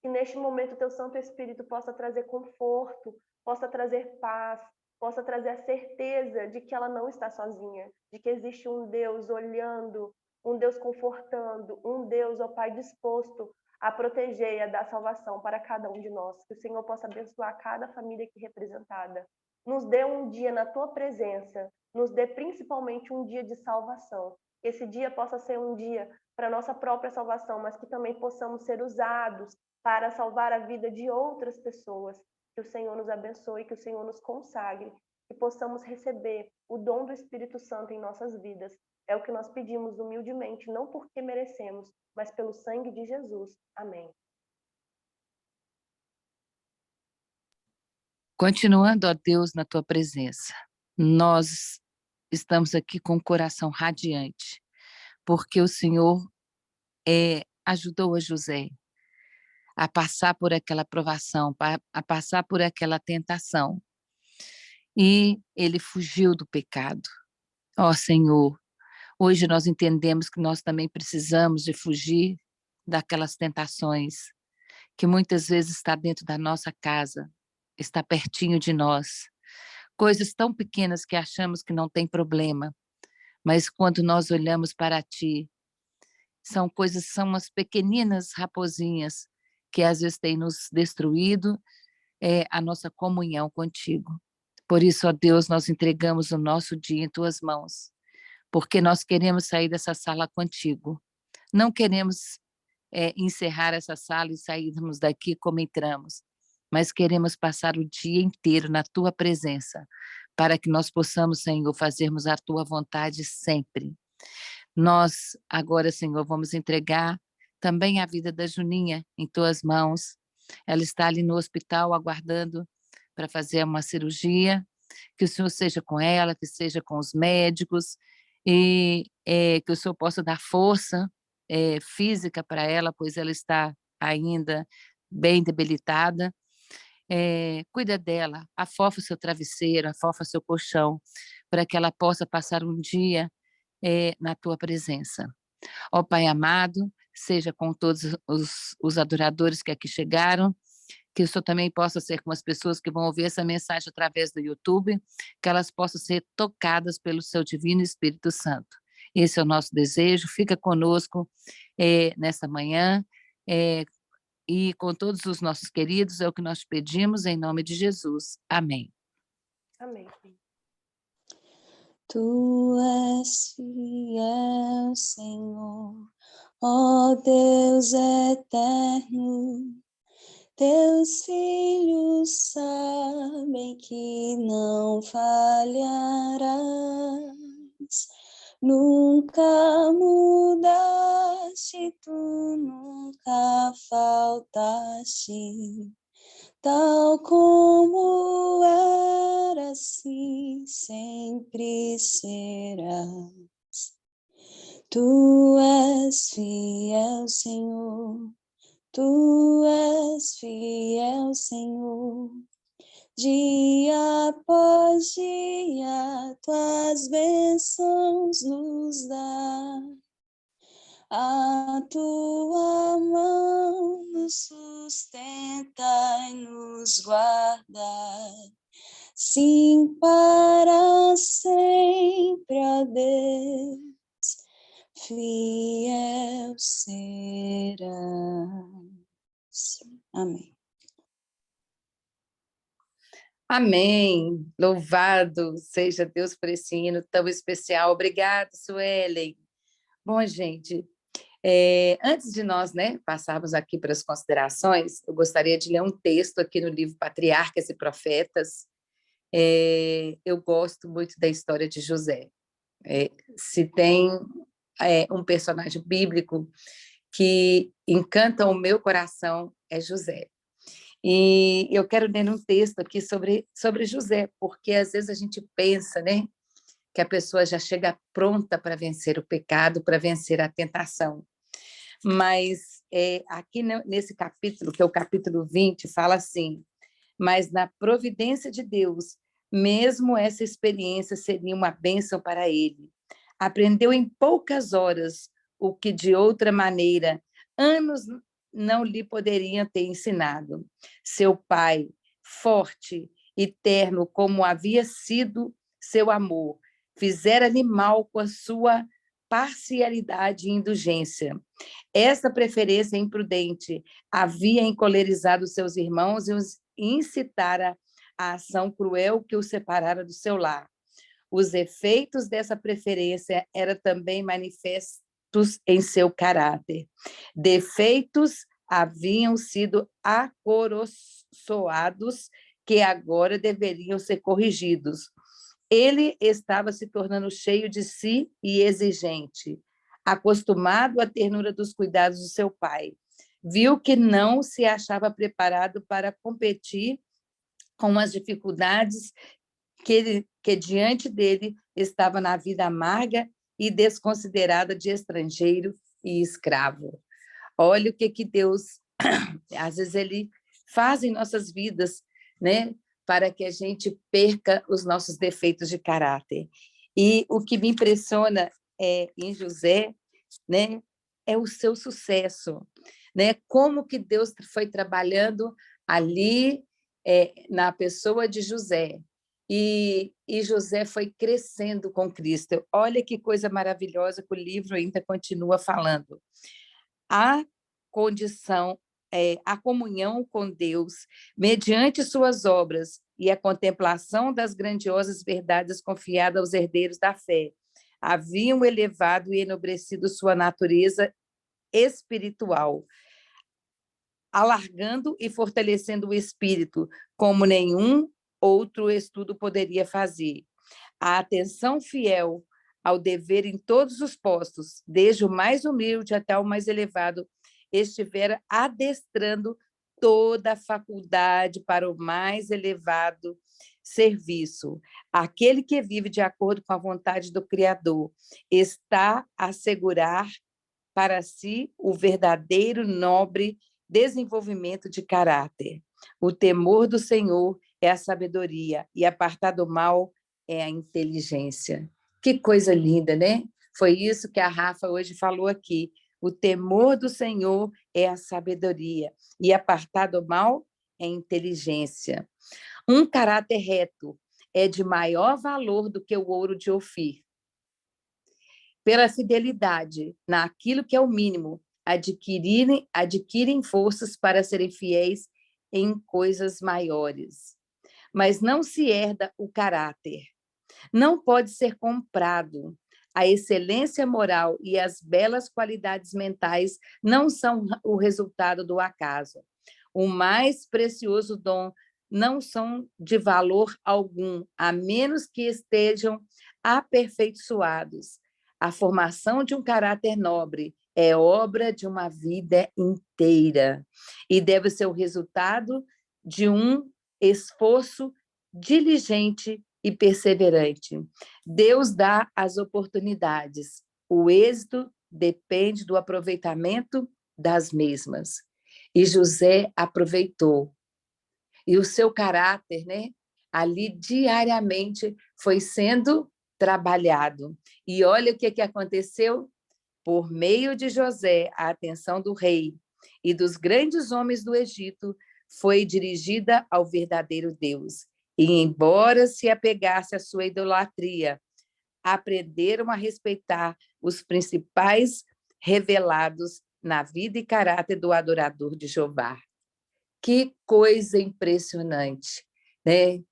Que neste momento o teu Santo Espírito possa trazer conforto, possa trazer paz, possa trazer a certeza de que ela não está sozinha, de que existe um Deus olhando, um Deus confortando, um Deus, ó Pai, disposto a proteger e a dar salvação para cada um de nós. Que o Senhor possa abençoar cada família aqui representada. Nos dê um dia na tua presença, nos dê principalmente um dia de salvação. Que esse dia possa ser um dia para nossa própria salvação, mas que também possamos ser usados para salvar a vida de outras pessoas. Que o Senhor nos abençoe, que o Senhor nos consagre, que possamos receber o dom do Espírito Santo em nossas vidas. É o que nós pedimos humildemente, não porque merecemos, mas pelo sangue de Jesus. Amém. Continuando, ó Deus, na tua presença, nós estamos aqui com o coração radiante, porque o Senhor ajudou a José a passar por aquela provação, a passar por aquela tentação, e ele fugiu do pecado. Ó Senhor, hoje nós entendemos que nós também precisamos de fugir daquelas tentações, que muitas vezes está dentro da nossa casa, está pertinho de nós, coisas tão pequenas que achamos que não tem problema, mas quando nós olhamos para Ti, são umas pequeninas raposinhas que às vezes têm nos destruído a nossa comunhão contigo. Por isso, ó Deus, nós entregamos o nosso dia em Tuas mãos, porque nós queremos sair dessa sala contigo. Não queremos encerrar essa sala e sairmos daqui como entramos, mas queremos passar o dia inteiro na Tua presença, para que nós possamos, Senhor, fazermos a Tua vontade sempre. Nós, agora, Senhor, vamos entregar também a vida da Juninha em Tuas mãos. Ela está ali no hospital aguardando para fazer uma cirurgia. Que o Senhor seja com ela, que seja com os médicos, e que o Senhor possa dar força física para ela, pois ela está ainda bem debilitada. Cuida dela, afofa o seu travesseiro, afofa o seu colchão, para que ela possa passar um dia na tua presença. Ó Pai amado, seja com todos os adoradores que aqui chegaram, que o Senhor também possa ser com as pessoas que vão ouvir essa mensagem através do YouTube, que elas possam ser tocadas pelo seu divino Espírito Santo. Esse é o nosso desejo, fica conosco nessa manhã, e com todos os nossos queridos, é o que nós pedimos em nome de Jesus. Amém. Amém. Tu és fiel, Senhor, ó Deus eterno. Teus filhos sabem que não falharás. Nunca mudaste, tu nunca faltaste. Tal como era, assim sempre serás. Tu és fiel, Senhor. Tu és fiel, Senhor. Dia após dia, tuas bênçãos nos dá. A tua mão nos sustenta e nos guarda. Sim, para sempre, ó Deus, fiel serás. Amém. Amém. Louvado seja Deus por esse hino tão especial. Obrigada, Suelen. Bom, gente, antes de nós passarmos aqui para as considerações, eu gostaria de ler um texto aqui no livro Patriarcas e Profetas. Eu gosto muito da história de José. Se tem um personagem bíblico que encanta o meu coração, é José. E eu quero ler um texto aqui sobre José, porque às vezes a gente pensa, que a pessoa já chega pronta para vencer o pecado, para vencer a tentação. Mas aqui nesse capítulo, que é o capítulo 20, fala assim: mas na providência de Deus, mesmo essa experiência seria uma bênção para ele. Aprendeu em poucas horas o que de outra maneira anos não lhe poderiam ter ensinado. Seu pai, forte e terno como havia sido seu amor, fizera-lhe mal com a sua parcialidade e indulgência. Essa preferência imprudente havia encolerizado seus irmãos e os incitara à ação cruel que os separara do seu lar. Os efeitos dessa preferência eram também manifestos em seu caráter. Defeitos haviam sido acoroçoados que agora deveriam ser corrigidos. Ele estava se tornando cheio de si e exigente, acostumado à ternura dos cuidados do seu pai. Viu que não se achava preparado para competir com as dificuldades que diante dele estava na vida amarga e desconsiderada de estrangeiro e escravo. Olha o que Deus, às vezes, ele faz em nossas vidas, para que a gente perca os nossos defeitos de caráter. E o que me impressiona em José, é o seu sucesso, como que Deus foi trabalhando ali na pessoa de José. E José foi crescendo com Cristo. Olha que coisa maravilhosa que o livro ainda continua falando. A condição, a comunhão com Deus, mediante suas obras e a contemplação das grandiosas verdades confiadas aos herdeiros da fé, haviam elevado e enobrecido sua natureza espiritual, alargando e fortalecendo o espírito, como nenhum outro estudo poderia fazer. A atenção fiel ao dever em todos os postos, desde o mais humilde até o mais elevado, estivera adestrando toda a faculdade para o mais elevado serviço. Aquele que vive de acordo com a vontade do Criador está a assegurar para si o verdadeiro nobre desenvolvimento de caráter. O temor do Senhor é a sabedoria e apartar do mal é a inteligência. Que coisa linda, né? Foi isso que a Rafa hoje falou aqui. O temor do Senhor é a sabedoria e apartar do mal é a inteligência. Um caráter reto é de maior valor do que o ouro de Ofir. Pela fidelidade naquilo que é o mínimo, adquirem forças para serem fiéis em coisas maiores. Mas não se herda o caráter. Não pode ser comprado. A excelência moral e as belas qualidades mentais não são o resultado do acaso. O mais precioso dom não são de valor algum, a menos que estejam aperfeiçoados. A formação de um caráter nobre é obra de uma vida inteira e deve ser o resultado de um esforço diligente e perseverante. Deus dá as oportunidades. O êxito depende do aproveitamento das mesmas. E José aproveitou. E o seu caráter, né, ali diariamente foi sendo trabalhado. E olha o que aconteceu. Por meio de José, a atenção do rei e dos grandes homens do Egito foi dirigida ao verdadeiro Deus. E, embora se apegasse à sua idolatria, aprenderam a respeitar os principais revelados na vida e caráter do adorador de Jeová. Que coisa impressionante, né?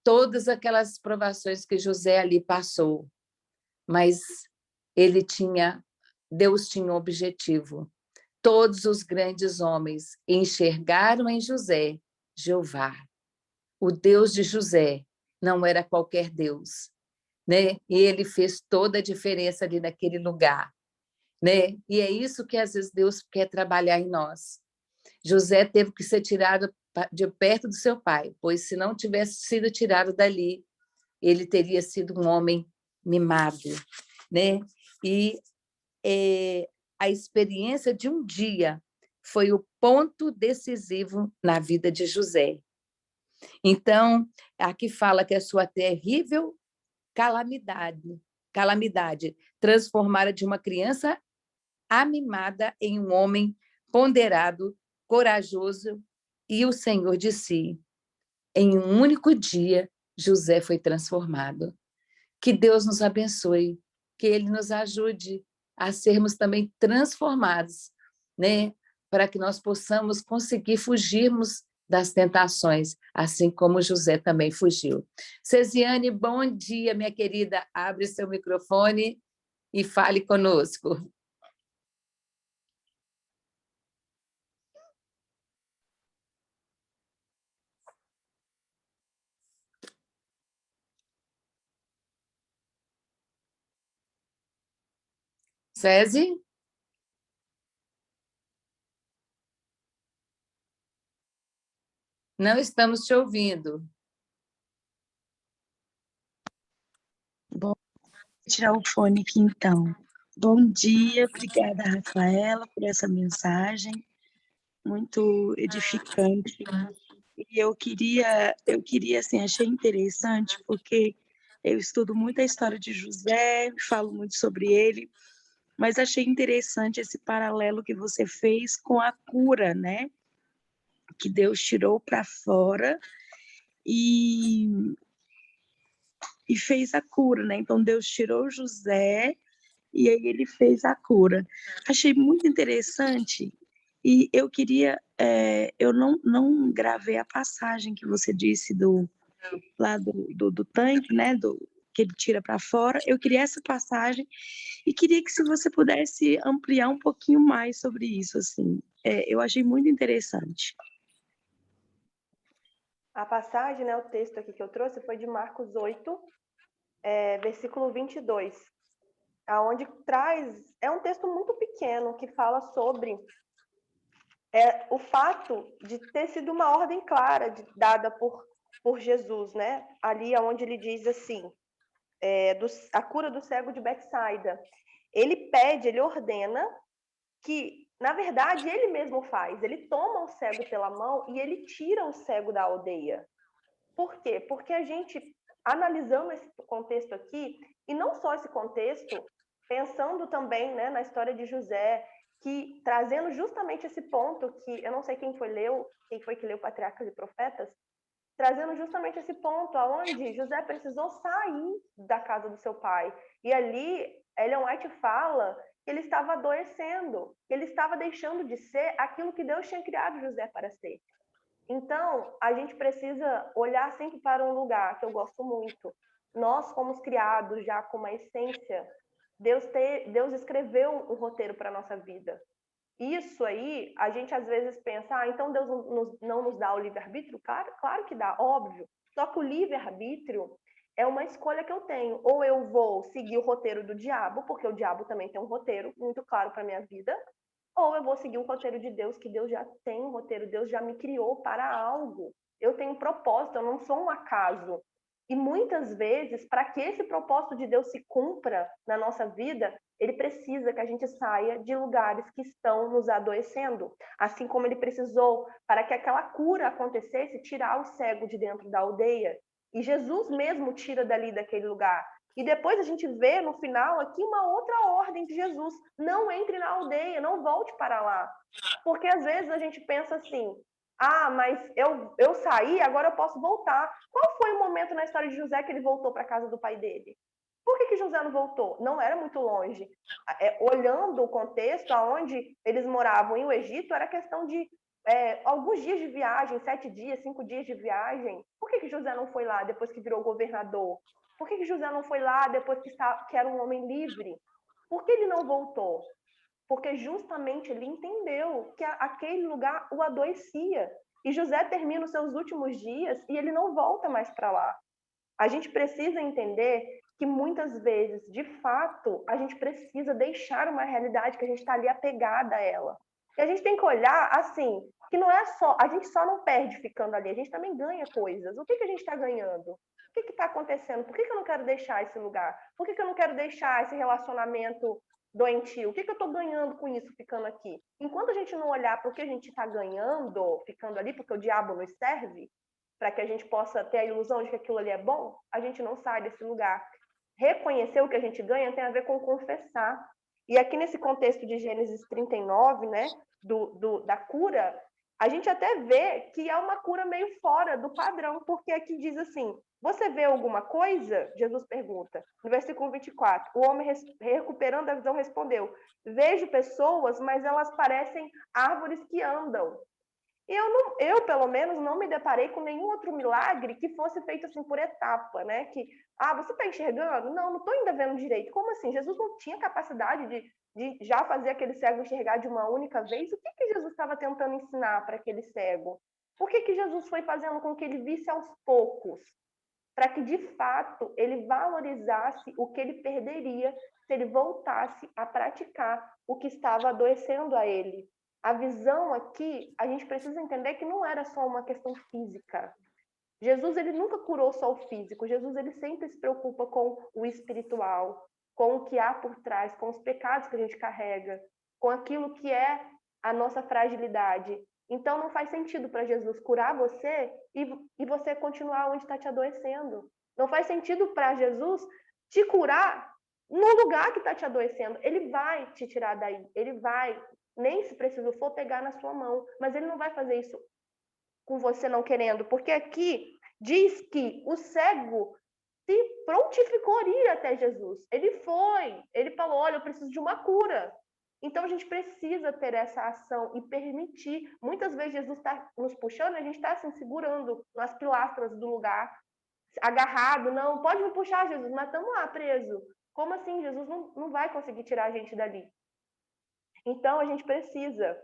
Todas aquelas provações que José ali passou, mas Deus tinha um objetivo. Todos os grandes homens enxergaram em José Jeová. O Deus de José não era qualquer Deus, né? E ele fez toda a diferença ali naquele lugar, né? E é isso que às vezes Deus quer trabalhar em nós. José teve que ser tirado de perto do seu pai, pois se não tivesse sido tirado dali, ele teria sido um homem mimado, né? E a experiência de um dia foi o ponto decisivo na vida de José. Então, aqui fala que a sua terrível calamidade transformara de uma criança amimada em um homem ponderado, corajoso, e o Senhor disse: em um único dia, José foi transformado. Que Deus nos abençoe, que Ele nos ajude a sermos também transformados, né? Para que nós possamos conseguir fugirmos das tentações, assim como José também fugiu. Cesiane, bom dia, minha querida. Abre seu microfone e fale conosco. Cesi? Não estamos te ouvindo. Bom, vou tirar o fone aqui então. Bom dia, obrigada, Rafaela, por essa mensagem muito edificante. E eu queria assim, achei interessante porque eu estudo muito a história de José, falo muito sobre ele, mas achei interessante esse paralelo que você fez com a cura, né? Que Deus tirou para fora e fez a cura, né? Então Deus tirou José e aí ele fez a cura. Achei muito interessante e eu queria, eu não gravei a passagem que você disse lá do tanque, né? Que ele tira para fora. Eu queria essa passagem e queria que se você pudesse ampliar um pouquinho mais sobre isso, assim. Eu achei muito interessante. A passagem, né, o texto aqui que eu trouxe foi de Marcos 8, versículo 22, aonde traz, é um texto muito pequeno que fala sobre o fato de ter sido uma ordem clara dada por Jesus, né? Ali onde ele diz assim, a cura do cego de Betsaida. Ele pede, ele ordena que, na verdade, ele mesmo faz. Ele toma o cego pela mão e ele tira o cego da aldeia. Por quê? Porque a gente, analisando esse contexto aqui, e não só esse contexto, pensando também, né, na história de José, que trazendo justamente esse ponto que eu não sei quem foi que leu Patriarcas e Profetas, trazendo justamente esse ponto aonde José precisou sair da casa do seu pai. E ali Ellen White fala que ele estava adoecendo, que ele estava deixando de ser aquilo que Deus tinha criado José para ser. Então, a gente precisa olhar sempre para um lugar que eu gosto muito. Nós fomos criados já com uma essência. Deus escreveu um roteiro para a nossa vida. Isso aí, a gente às vezes pensa, então Deus não nos dá o livre-arbítrio? Claro que dá, óbvio. Só que o livre-arbítrio é uma escolha que eu tenho. Ou eu vou seguir o roteiro do diabo, porque o diabo também tem um roteiro muito claro para a minha vida, ou eu vou seguir o roteiro de Deus, que Deus já tem um roteiro, Deus já me criou para algo. Eu tenho um propósito, eu não sou um acaso. E muitas vezes, para que esse propósito de Deus se cumpra na nossa vida, ele precisa que a gente saia de lugares que estão nos adoecendo. Assim como ele precisou, para que aquela cura acontecesse, tirar o cego de dentro da aldeia. E Jesus mesmo tira dali daquele lugar. E depois a gente vê no final aqui uma outra ordem de Jesus: não entre na aldeia, não volte para lá. Porque às vezes a gente pensa assim: ah, mas eu saí, agora eu posso voltar. Qual foi o momento na história de José que ele voltou para a casa do pai dele? Por que José não voltou? Não era muito longe. Olhando o contexto, aonde eles moravam em o Egito, era questão de alguns dias de viagem, 7 dias, 5 dias de viagem. Por que José não foi lá depois que virou governador? Por que José não foi lá depois que era um homem livre? Por que ele não voltou? Porque justamente ele entendeu que aquele lugar o adoecia. E José termina os seus últimos dias e ele não volta mais para lá. A gente precisa entender que muitas vezes, de fato, a gente precisa deixar uma realidade que a gente está ali apegada a ela. E a gente tem que olhar assim, que não é só, a gente só não perde ficando ali, a gente também ganha coisas. O que a gente está ganhando? O que está acontecendo? Por que eu não quero deixar esse lugar? Por que eu não quero deixar esse relacionamento doentio? O que eu estou ganhando com isso ficando aqui? Enquanto a gente não olhar para o que a gente está ganhando ficando ali, porque o diabo nos serve, para que a gente possa ter a ilusão de que aquilo ali é bom, a gente não sai desse lugar. Reconhecer o que a gente ganha tem a ver com confessar. E aqui nesse contexto de Gênesis 39, né, da cura, a gente até vê que é uma cura meio fora do padrão, porque aqui diz assim: você vê alguma coisa? Jesus pergunta. No versículo 24, o homem, recuperando a visão, respondeu: vejo pessoas, mas elas parecem árvores que andam. Eu, pelo menos, não me deparei com nenhum outro milagre que fosse feito assim por etapa, né? Que, você está enxergando? Não estou ainda vendo direito. Como assim? Jesus não tinha capacidade de já fazer aquele cego enxergar de uma única vez? O que Jesus estava tentando ensinar para aquele cego? Por que Jesus foi fazendo com que ele visse aos poucos? Para que, de fato, ele valorizasse o que ele perderia se ele voltasse a praticar o que estava adoecendo a ele. A visão aqui, a gente precisa entender que não era só uma questão física. Jesus, ele nunca curou só o físico. Jesus, ele sempre se preocupa com o espiritual, com o que há por trás, com os pecados que a gente carrega, com aquilo que é a nossa fragilidade. Então, não faz sentido para Jesus curar você e você continuar onde está te adoecendo. Não faz sentido para Jesus te curar no lugar que está te adoecendo. Ele vai te tirar daí. Ele vai, nem se preciso for, pegar na sua mão. Mas ele não vai fazer isso com você não querendo. Porque aqui diz que o cego se prontificou a ir até Jesus. Ele foi. Ele falou, olha, eu preciso de uma cura. Então, a gente precisa ter essa ação e permitir. Muitas vezes, Jesus está nos puxando, a gente está se segurando nas pilastras do lugar, agarrado. Não, pode me puxar, Jesus, mas estamos lá, preso. Como assim? Jesus não vai conseguir tirar a gente dali. Então, a gente precisa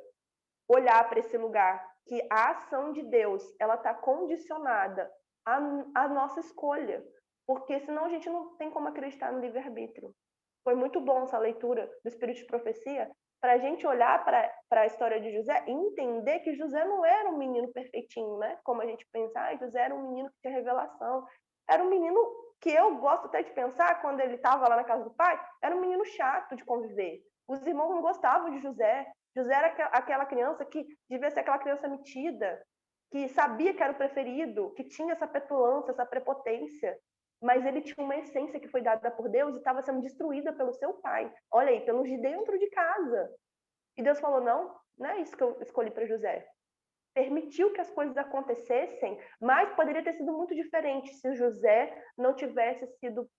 olhar para esse lugar, que a ação de Deus, ela está condicionada à nossa escolha, porque senão a gente não tem como acreditar no livre-arbítrio. Foi muito bom essa leitura do Espírito de Profecia, para a gente olhar para a história de José e entender que José não era um menino perfeitinho, né? Como a gente pensa, José era um menino que tinha revelação. Era um menino que eu gosto até de pensar, quando ele estava lá na casa do pai, era um menino chato de conviver. Os irmãos não gostavam de José. José era aquela criança que devia ser aquela criança metida, que sabia que era o preferido, que tinha essa petulância, essa prepotência, mas ele tinha uma essência que foi dada por Deus e estava sendo destruída pelo seu pai. Olha aí, pelos de dentro de casa. E Deus falou, não é isso que eu escolhi para José. Permitiu que as coisas acontecessem, mas poderia ter sido muito diferente se o José não tivesse sido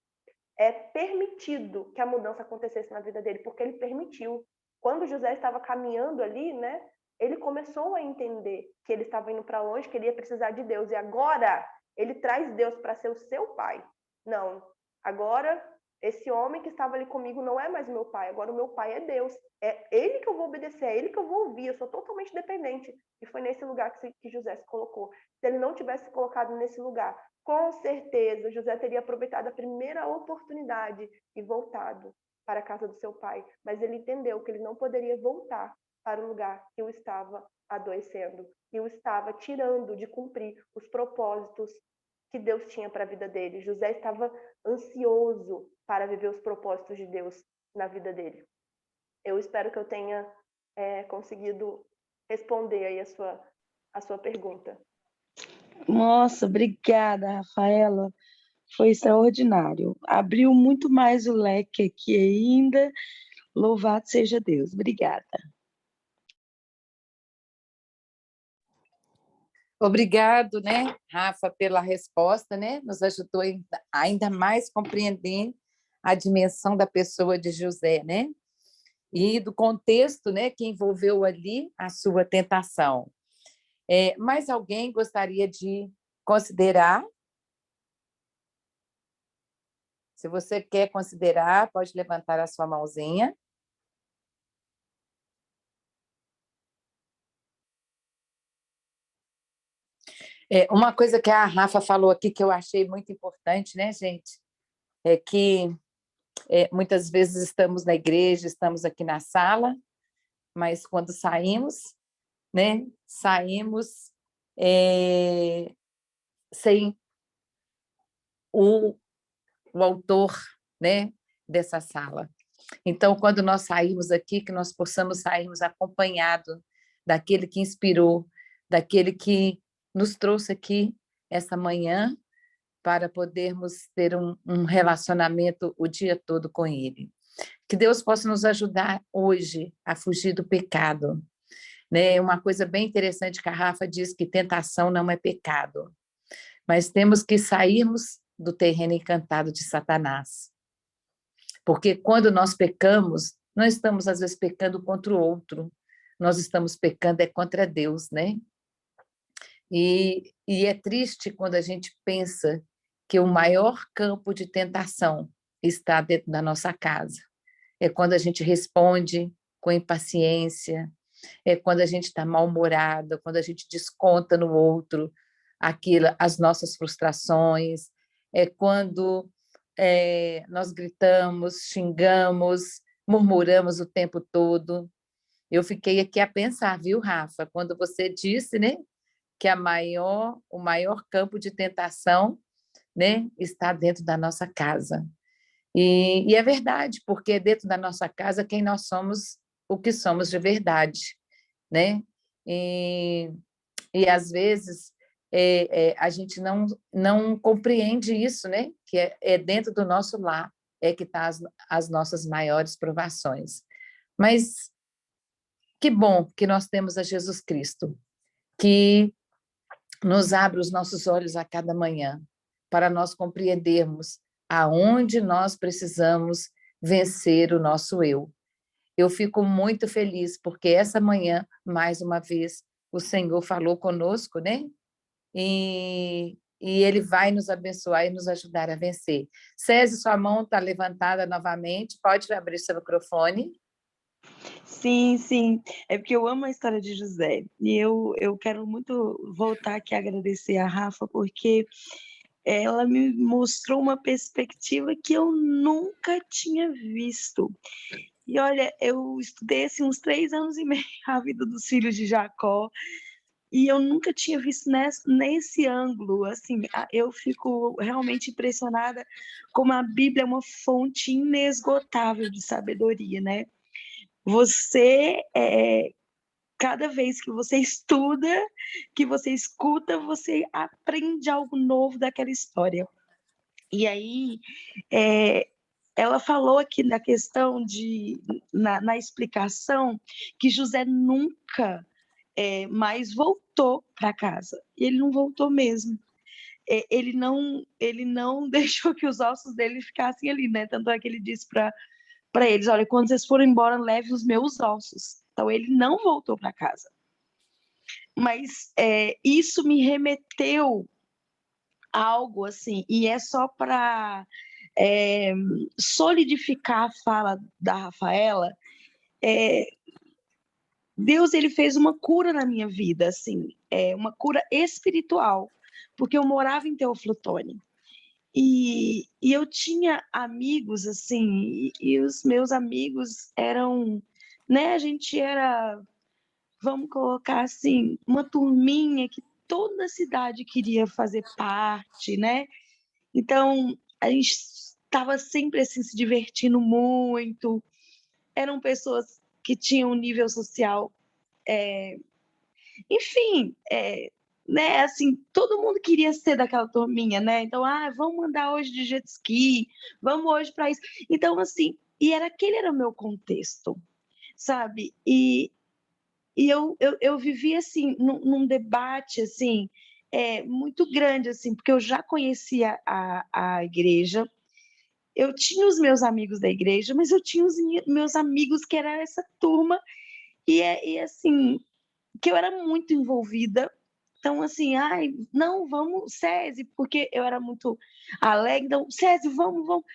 permitido que a mudança acontecesse na vida dele, porque ele permitiu. Quando José estava caminhando ali, né, ele começou a entender que ele estava indo para longe, que ele ia precisar de Deus. E agora ele traz Deus para ser o seu pai. Não, agora esse homem que estava ali comigo não é mais meu pai, agora o meu pai é Deus. É ele que eu vou obedecer, é ele que eu vou ouvir, eu sou totalmente dependente. E foi nesse lugar que José se colocou. Se ele não tivesse se colocado nesse lugar, com certeza José teria aproveitado a primeira oportunidade e voltado para a casa do seu pai. Mas ele entendeu que ele não poderia voltar para o lugar que o estava adoecendo, que o estava tirando de cumprir os propósitos que Deus tinha para a vida dele. José estava ansioso para viver os propósitos de Deus na vida dele. Eu espero que eu tenha conseguido responder aí a sua pergunta. Nossa, obrigada, Rafaela. Foi extraordinário. Abriu muito mais o leque aqui ainda. Louvado seja Deus. Obrigada. Obrigado, né, Rafa, pela resposta, né? Nos ajudou ainda mais compreender a dimensão da pessoa de José, né? E do contexto, né, que envolveu ali a sua tentação. Mais alguém gostaria de considerar? Se você quer considerar, pode levantar a sua mãozinha. Uma coisa que a Rafa falou aqui que eu achei muito importante, né, gente? É que muitas vezes estamos na igreja, estamos aqui na sala, mas quando saímos, né, saímos sem o autor, né, dessa sala. Então, quando nós saímos aqui, que nós possamos sairmos acompanhado daquele que inspirou, daquele que nos trouxe aqui essa manhã para podermos ter um relacionamento o dia todo com ele. Que Deus possa nos ajudar hoje a fugir do pecado. Né? Uma coisa bem interessante que a Rafa diz que tentação não é pecado, mas temos que sairmos do terreno encantado de Satanás. Porque quando nós pecamos, não estamos, às vezes, pecando contra o outro, nós estamos pecando contra Deus, né? E é triste quando a gente pensa que o maior campo de tentação está dentro da nossa casa. É quando a gente responde com impaciência, é quando a gente está mal-humorada, quando a gente desconta no outro as nossas frustrações, é quando nós gritamos, xingamos, murmuramos o tempo todo. Eu fiquei aqui a pensar, viu, Rafa, quando você disse, né, que o maior campo de tentação, né, está dentro da nossa casa. E é verdade, porque é dentro da nossa casa quem nós somos, o que somos de verdade, né? E às vezes a gente não compreende isso, né? Que é dentro do nosso lar que tá as nossas maiores provações. Mas que bom que nós temos a Jesus Cristo, que nos abre os nossos olhos a cada manhã, para nós compreendermos aonde nós precisamos vencer o nosso eu. Eu fico muito feliz, porque essa manhã, mais uma vez, o Senhor falou conosco, né? E Ele vai nos abençoar e nos ajudar a vencer. César, sua mão está levantada novamente, pode abrir seu microfone. Sim, sim. É porque eu amo a história de José. E eu quero muito voltar aqui a agradecer a Rafa, porque ela me mostrou uma perspectiva que eu nunca tinha visto. E olha, eu estudei assim, uns 3 anos e meio a vida dos filhos de Jacó, e eu nunca tinha visto nesse ângulo. Assim, eu fico realmente impressionada como a Bíblia é uma fonte inesgotável de sabedoria, né? Você, cada vez que você estuda, que você escuta, você aprende algo novo daquela história. E aí, é, ela falou aqui na questão na explicação, que José nunca mais voltou para casa. E ele não voltou mesmo. Ele não deixou que os ossos dele ficassem ali, né? Tanto é que ele disse para eles: olha, quando vocês forem embora, leve os meus ossos. Então ele não voltou para casa. Mas isso me remeteu a algo assim, e é só para solidificar a fala da Rafaela. Deus, ele fez uma cura na minha vida, assim, uma cura espiritual, porque eu morava em Teoflotone. E eu tinha amigos, assim, e os meus amigos eram, né, a gente era, vamos colocar assim, uma turminha que toda a cidade queria fazer parte, né? Então, a gente estava sempre assim, se divertindo muito, eram pessoas que tinham um nível social, enfim, né, assim, todo mundo queria ser daquela turminha, né? Então, vamos andar hoje de jet ski, vamos hoje para isso. Então, assim, aquele era o meu contexto, sabe? E eu vivi, assim, num debate, assim, muito grande, assim, porque eu já conhecia a igreja, eu tinha os meus amigos da igreja, mas eu tinha os meus amigos que era essa turma, assim, que eu era muito envolvida. Então, assim, não, vamos, SESI, porque eu era muito alegre, então, SESI, vamos, vamos.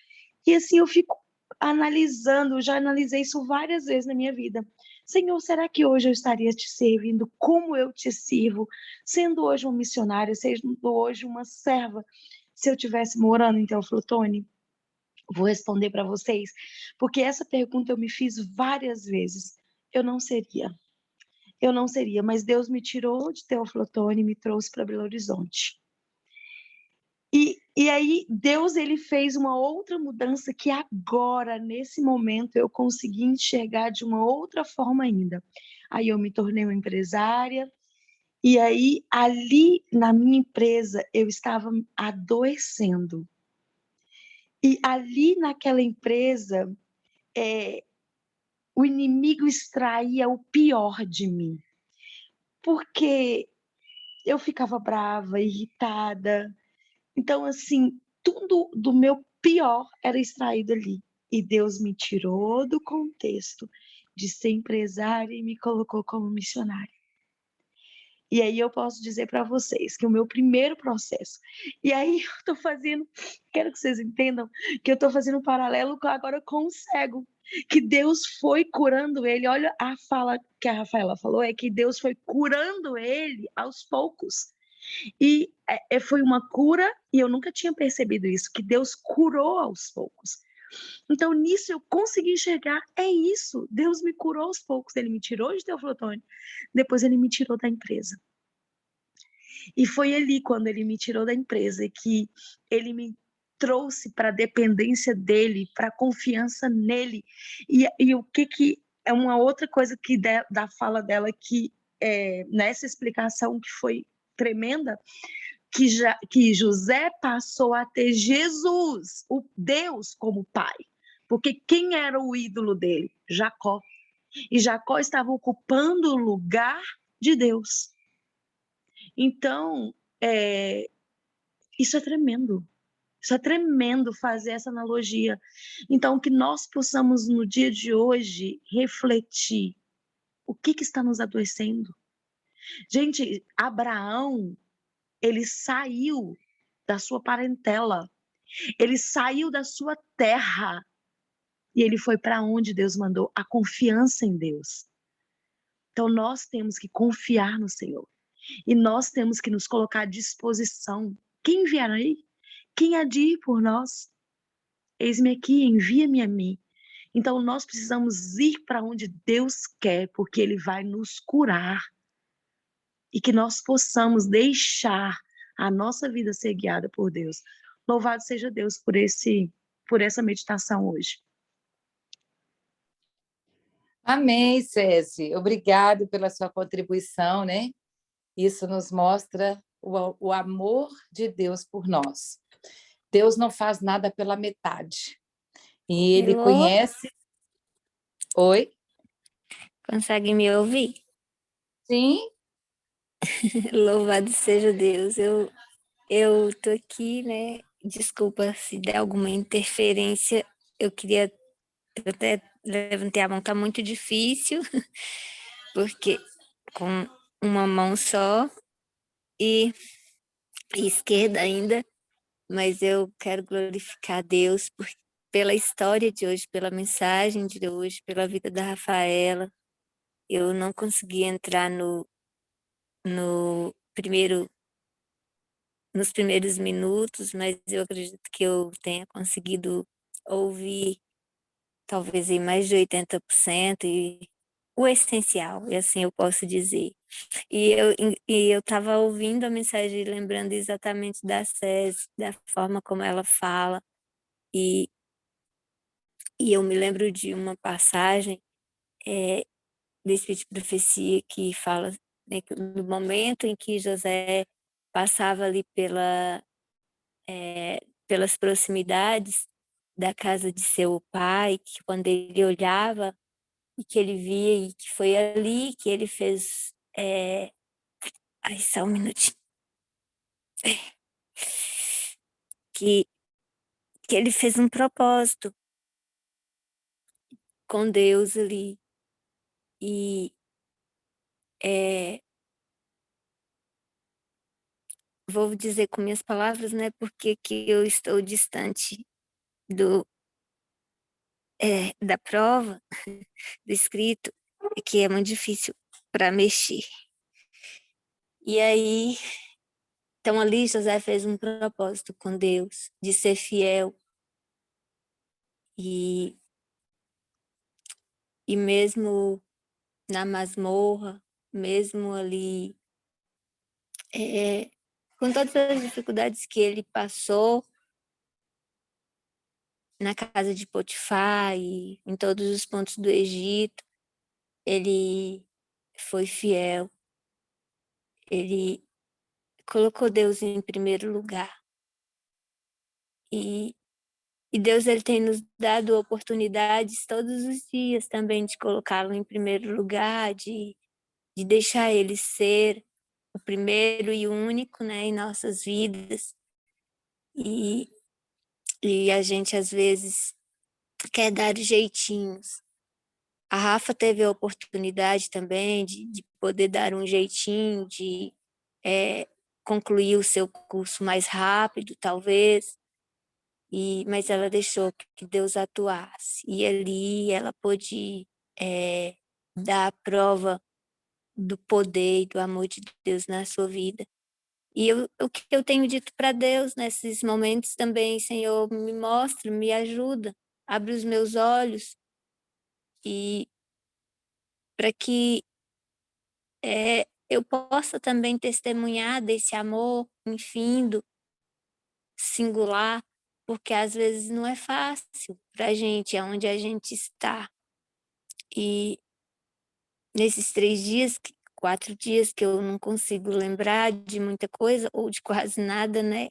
E assim, eu fico analisando, já analisei isso várias vezes na minha vida. Senhor, será que hoje eu estaria te servindo como eu te sirvo, sendo hoje uma missionária, sendo hoje uma serva, se eu estivesse morando em Teoflotone? Vou responder para vocês, porque essa pergunta eu me fiz várias vezes. Eu não seria. Eu não seria, mas Deus me tirou de Teoflotone e me trouxe para Belo Horizonte. E aí Deus, ele fez uma outra mudança que agora, nesse momento, eu consegui enxergar de uma outra forma ainda. Aí eu me tornei uma empresária, e aí ali na minha empresa eu estava adoecendo. E ali naquela empresa, o inimigo extraía o pior de mim, porque eu ficava brava, irritada. Então, assim, tudo do meu pior era extraído ali. E Deus me tirou do contexto de ser empresária e me colocou como missionária. E aí eu posso dizer para vocês que o meu primeiro processo, e aí eu estou fazendo, quero que vocês entendam, que eu estou fazendo um paralelo agora com o cego, que Deus foi curando ele. Olha, a fala que a Rafaela falou é que Deus foi curando ele aos poucos. E foi uma cura, e eu nunca tinha percebido isso, que Deus curou aos poucos. Então, nisso eu consegui enxergar, é isso, Deus me curou aos poucos, ele me tirou de Teoflotone, depois ele me tirou da empresa. E foi ali, quando ele me tirou da empresa, que ele me trouxe para a dependência dele, para a confiança nele. E o que é uma outra coisa que da fala dela, que nessa explicação que foi tremenda, que José passou a ter Jesus, o Deus, como pai. Porque quem era o ídolo dele? Jacó. E Jacó estava ocupando o lugar de Deus. Então, isso é tremendo. Isso é tremendo fazer essa analogia. Então, que nós possamos, no dia de hoje, refletir o que está nos adoecendo. Gente, Abraão, ele saiu da sua parentela, ele saiu da sua terra, e ele foi para onde Deus mandou, a confiança em Deus. Então nós temos que confiar no Senhor, e nós temos que nos colocar à disposição. Quem vier aí? Quem há de ir por nós? Eis-me aqui, envia-me a mim. Então nós precisamos ir para onde Deus quer, porque Ele vai nos curar. E que nós possamos deixar a nossa vida ser guiada por Deus. Louvado seja Deus por essa meditação hoje. Amém, Cési. Obrigado pela sua contribuição, né? Isso nos mostra o amor de Deus por nós. Deus não faz nada pela metade. E Ele Alô? conhece... Oi? Consegue me ouvir? Sim? Louvado seja Deus. Eu tô aqui, né? Desculpa se der alguma interferência. Eu até levantei a mão, tá muito difícil, porque com uma mão só e esquerda ainda, mas eu quero glorificar a Deus pela história de hoje, pela mensagem de hoje, pela vida da Rafaela. Eu não consegui entrar no primeiro nos primeiros minutos, mas eu acredito que eu tenha conseguido ouvir talvez em mais de 80% e o essencial, e assim eu posso dizer. E eu estava ouvindo a mensagem e lembrando exatamente da SES, da forma como ela fala, e, e eu me lembro de uma passagem do Espírito de Profecia que fala, né, que no momento em que José passava ali pelas proximidades da casa de seu pai, que quando ele olhava e que ele via e que foi ali que ele fez... Ai, só um minutinho. Que, que ele fez um propósito com Deus ali. E vou dizer com minhas palavras, né, porque que eu estou distante da prova, do escrito, que é muito difícil para mexer. E aí, então ali José fez um propósito com Deus, de ser fiel. E mesmo na masmorra, mesmo ali, com todas as dificuldades que ele passou na casa de Potifar e em todos os pontos do Egito, ele foi fiel. Ele colocou Deus em primeiro lugar. E Deus ele tem nos dado oportunidades todos os dias também de colocá-lo em primeiro lugar, de deixar ele ser o primeiro e único, né, em nossas vidas. E a gente, às vezes, quer dar jeitinhos. A Rafa teve a oportunidade também de poder dar um jeitinho, de concluir o seu curso mais rápido, talvez, mas ela deixou que Deus atuasse. E ali ela pôde dar a prova do poder e do amor de Deus na sua vida. E o que eu tenho dito para Deus nesses momentos também, Senhor, me mostra, me ajuda, abre os meus olhos, e para que eu possa também testemunhar desse amor infindo, singular, porque às vezes não é fácil para a gente, aonde a gente está. E nesses 3 dias, 4 dias que eu não consigo lembrar de muita coisa, ou de quase nada, né?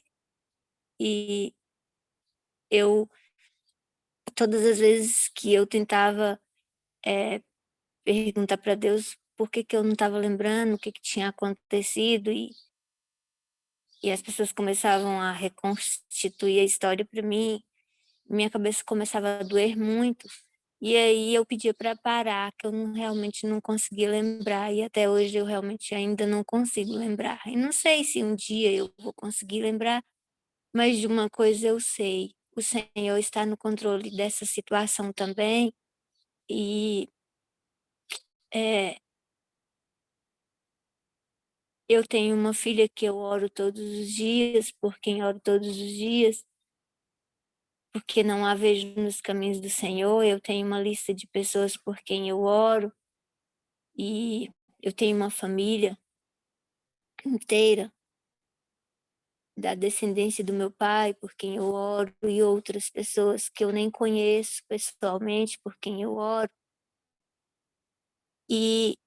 E todas as vezes que eu tentava perguntar para Deus por que eu não estava lembrando, o que tinha acontecido, e as pessoas começavam a reconstituir a história para mim, minha cabeça começava a doer muito, e aí eu pedia para parar, que eu realmente não conseguia lembrar, e até hoje eu realmente ainda não consigo lembrar. E não sei se um dia eu vou conseguir lembrar, mas de uma coisa eu sei, o Senhor está no controle dessa situação também. E eu tenho uma filha que eu oro todos os dias, por quem oro todos os dias, porque não a vejo nos caminhos do Senhor. Eu tenho uma lista de pessoas por quem eu oro, e eu tenho uma família inteira da descendência do meu pai, por quem eu oro, e outras pessoas que eu nem conheço pessoalmente, por quem eu oro. E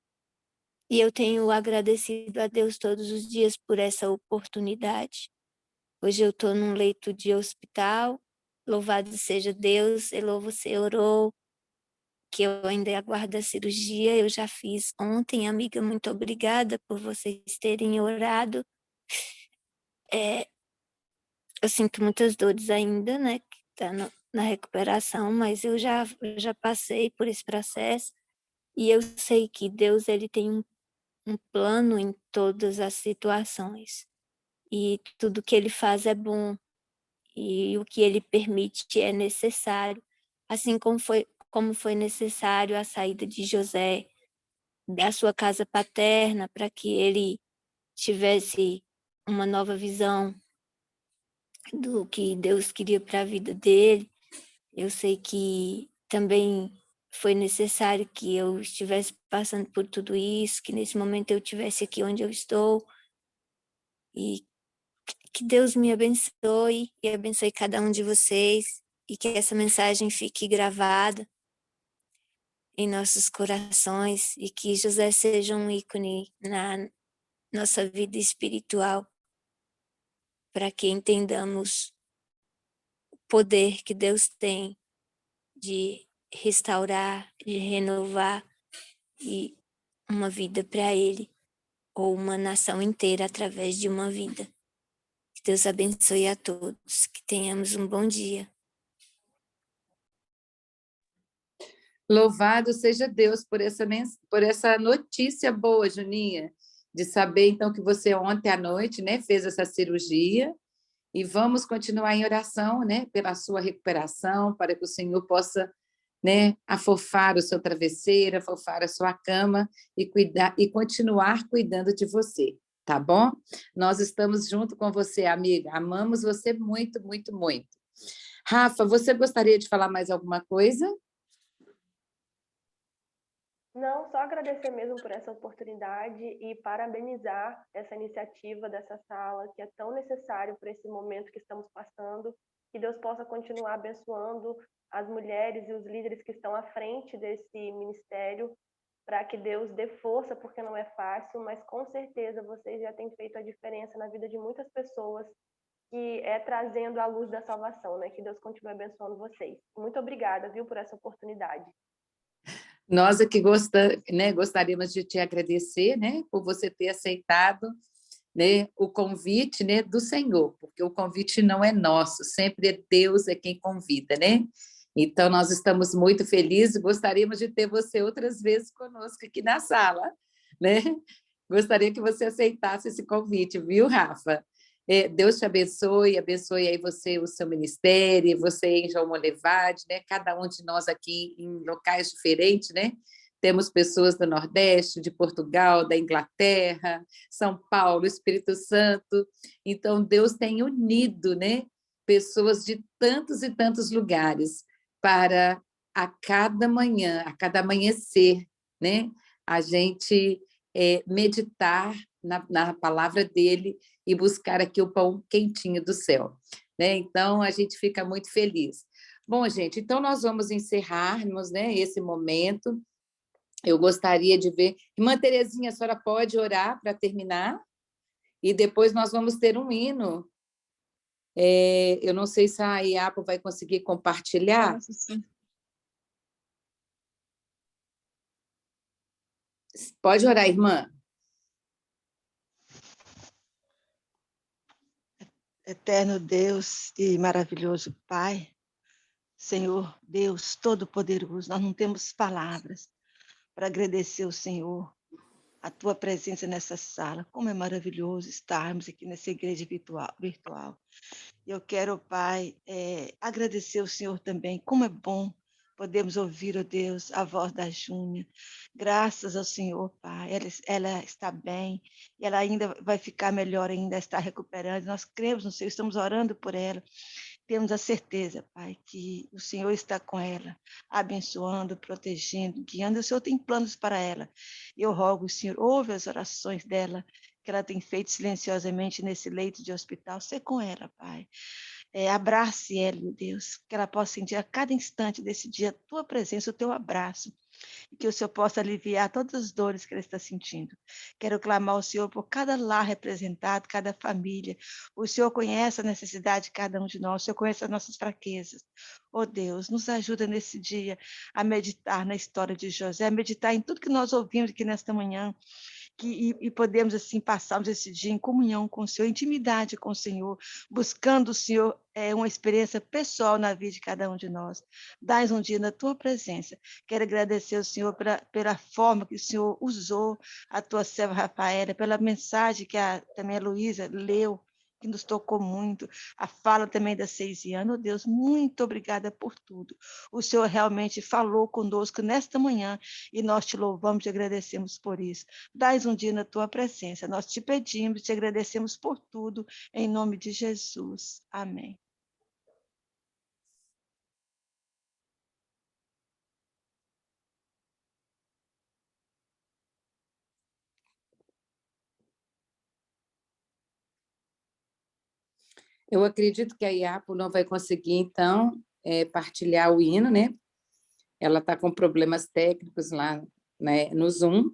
eu tenho agradecido a Deus todos os dias por essa oportunidade. Hoje eu estou num leito de hospital, louvado seja Deus, Elô, você orou, que eu ainda aguardo a cirurgia, eu já fiz ontem, amiga, muito obrigada por vocês terem orado. Eu sinto muitas dores ainda, né, que tá na recuperação, mas eu já passei por esse processo, e eu sei que Deus, ele tem um plano em todas as situações, e tudo que ele faz é bom, e o que ele permite é necessário, assim como foi necessário a saída de José da sua casa paterna, para que ele tivesse uma nova visão do que Deus queria para a vida dele. Eu sei que também foi necessário que eu estivesse passando por tudo isso, que nesse momento eu estivesse aqui onde eu estou, e que Deus me abençoe e abençoe cada um de vocês, e que essa mensagem fique gravada em nossos corações, e que José seja um ícone na nossa vida espiritual, para que entendamos o poder que Deus tem de restaurar, de renovar, e uma vida para Ele, ou uma nação inteira através de uma vida. Que Deus abençoe a todos, que tenhamos um bom dia. Louvado seja Deus por essa notícia boa, Juninha, de saber, então, que você ontem à noite, né, fez essa cirurgia, e vamos continuar em oração, né, pela sua recuperação, para que o Senhor possa, né, afofar o seu travesseiro, afofar a sua cama e cuidar e continuar cuidando de você, tá bom? Nós estamos junto com você, amiga. Amamos você muito, muito, muito. Rafa, você gostaria de falar mais alguma coisa? Não, só agradecer mesmo por essa oportunidade e parabenizar essa iniciativa dessa sala, que é tão necessário para esse momento que estamos passando. Que Deus possa continuar abençoando as mulheres e os líderes que estão à frente desse ministério, para que Deus dê força, porque não é fácil, mas com certeza vocês já têm feito a diferença na vida de muitas pessoas, que é trazendo a luz da salvação, né? Que Deus continue abençoando vocês. Muito obrigada, viu, por essa oportunidade. Nós aqui né, gostaríamos de te agradecer, né, por você ter aceitado, né, o convite, né, do Senhor, porque o convite não é nosso, sempre é Deus quem convida, né? Então, nós estamos muito felizes, gostaríamos de ter você outras vezes conosco aqui na sala, né? Gostaria que você aceitasse esse convite, viu, Rafa? Deus te abençoe, abençoe aí você, o seu ministério, você em João Molevade, né? Cada um de nós aqui em locais diferentes, né? Temos pessoas do Nordeste, de Portugal, da Inglaterra, São Paulo, Espírito Santo. Então, Deus tem unido, né, pessoas de tantos e tantos lugares para a cada manhã, a cada amanhecer, né, a gente meditar na palavra dele e buscar aqui o pão quentinho do céu, né? Então, a gente fica muito feliz. Bom, gente, então nós vamos encerrarmos, né, esse momento. Eu gostaria de ver... Irmã Terezinha, a senhora pode orar para terminar? E depois nós vamos ter um hino. Eu não sei se a Iapo vai conseguir compartilhar. Nossa, sim. Pode orar, irmã. Eterno Deus e maravilhoso Pai, Senhor Deus Todo-Poderoso, nós não temos palavras para agradecer ao Senhor a tua presença nessa sala. Como é maravilhoso estarmos aqui nessa igreja virtual. Eu quero, Pai, agradecer ao Senhor também. Como é bom podemos ouvir, ó Deus, a voz da Júnia. Graças ao Senhor, Pai. Ela está bem e ela ainda vai ficar melhor, ainda está recuperando. Nós cremos no Senhor, estamos orando por ela. Temos a certeza, Pai, que o Senhor está com ela, abençoando, protegendo, guiando. O Senhor tem planos para ela. Eu rogo, Senhor, ouve as orações dela, que ela tem feito silenciosamente nesse leito de hospital. Sê com ela, Pai. Abrace ela, meu Deus, que ela possa sentir a cada instante desse dia a tua presença, o teu abraço, e que o Senhor possa aliviar todas as dores que ela está sentindo. Quero clamar ao Senhor por cada lar representado, cada família. O Senhor conhece a necessidade de cada um de nós, o Senhor conhece as nossas fraquezas. Oh Deus, nos ajuda nesse dia a meditar na história de José, a meditar em tudo que nós ouvimos aqui nesta manhã, e podemos, assim, passarmos esse dia em comunhão com o Senhor, intimidade com o Senhor, buscando o Senhor, uma experiência pessoal na vida de cada um de nós. Dá-nos um dia na tua presença. Quero agradecer ao Senhor pela forma que o Senhor usou a tua serva Rafaela, pela mensagem que também a Luísa leu, que nos tocou muito, a fala também da Ceisiana. Oh Deus, muito obrigada por tudo. O Senhor realmente falou conosco nesta manhã e nós te louvamos e agradecemos por isso. Dás um dia na tua presença. Nós te pedimos, te agradecemos por tudo, em nome de Jesus. Amém. Eu acredito que a Iapo não vai conseguir, então, partilhar o hino, né? Ela está com problemas técnicos lá, né, no Zoom,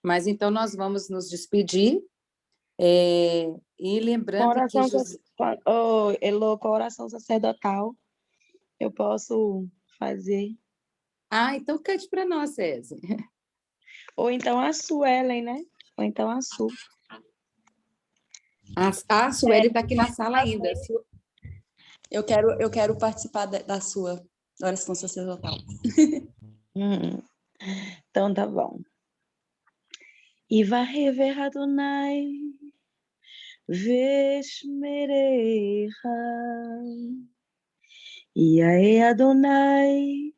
mas então nós vamos nos despedir, e lembrando que... Elô, com oração sacerdotal, eu posso fazer. Então cante para nós, César. Ou então a Suelen, né? Ou então a Su. A Sueli está aqui na sala ainda. Eu quero participar da sua oração sacerdotal. Então tá bom. Ivahever Adonai veshmerecha Yae Adonai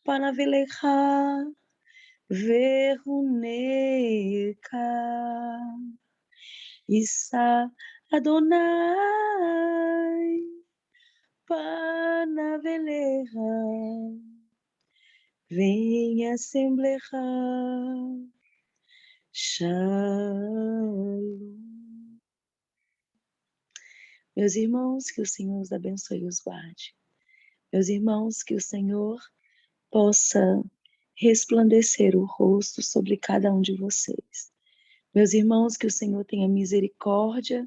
panavelecha veruneka Isa Adonai panavelecha venha assembleja Shalom. Meus irmãos, que o Senhor os abençoe e os guarde. Meus irmãos, que o Senhor possa resplandecer o rosto sobre cada um de vocês. Meus irmãos, que o Senhor tenha misericórdia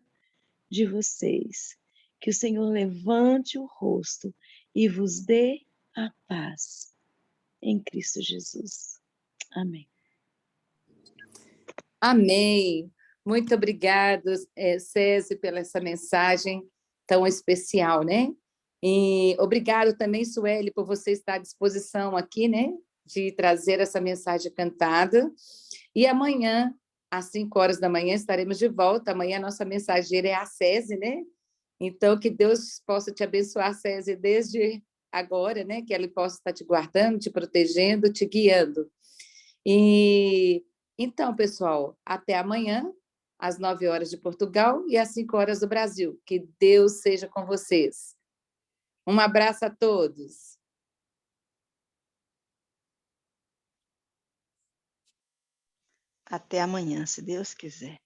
de vocês. Que o Senhor levante o rosto e vos dê a paz em Cristo Jesus. Amém. Amém. Muito obrigada, César, pela essa mensagem tão especial, né? E obrigado também, Sueli, por você estar à disposição aqui, né? De trazer essa mensagem cantada. E amanhã, às 5 horas da manhã, estaremos de volta. Amanhã a nossa mensageira é a César, né? Então, que Deus possa te abençoar, César, desde agora, né? Que Ele possa estar te guardando, te protegendo, te guiando. Então, pessoal, até amanhã, às 9 horas de Portugal e às 5 horas do Brasil. Que Deus seja com vocês. Um abraço a todos. Até amanhã, se Deus quiser.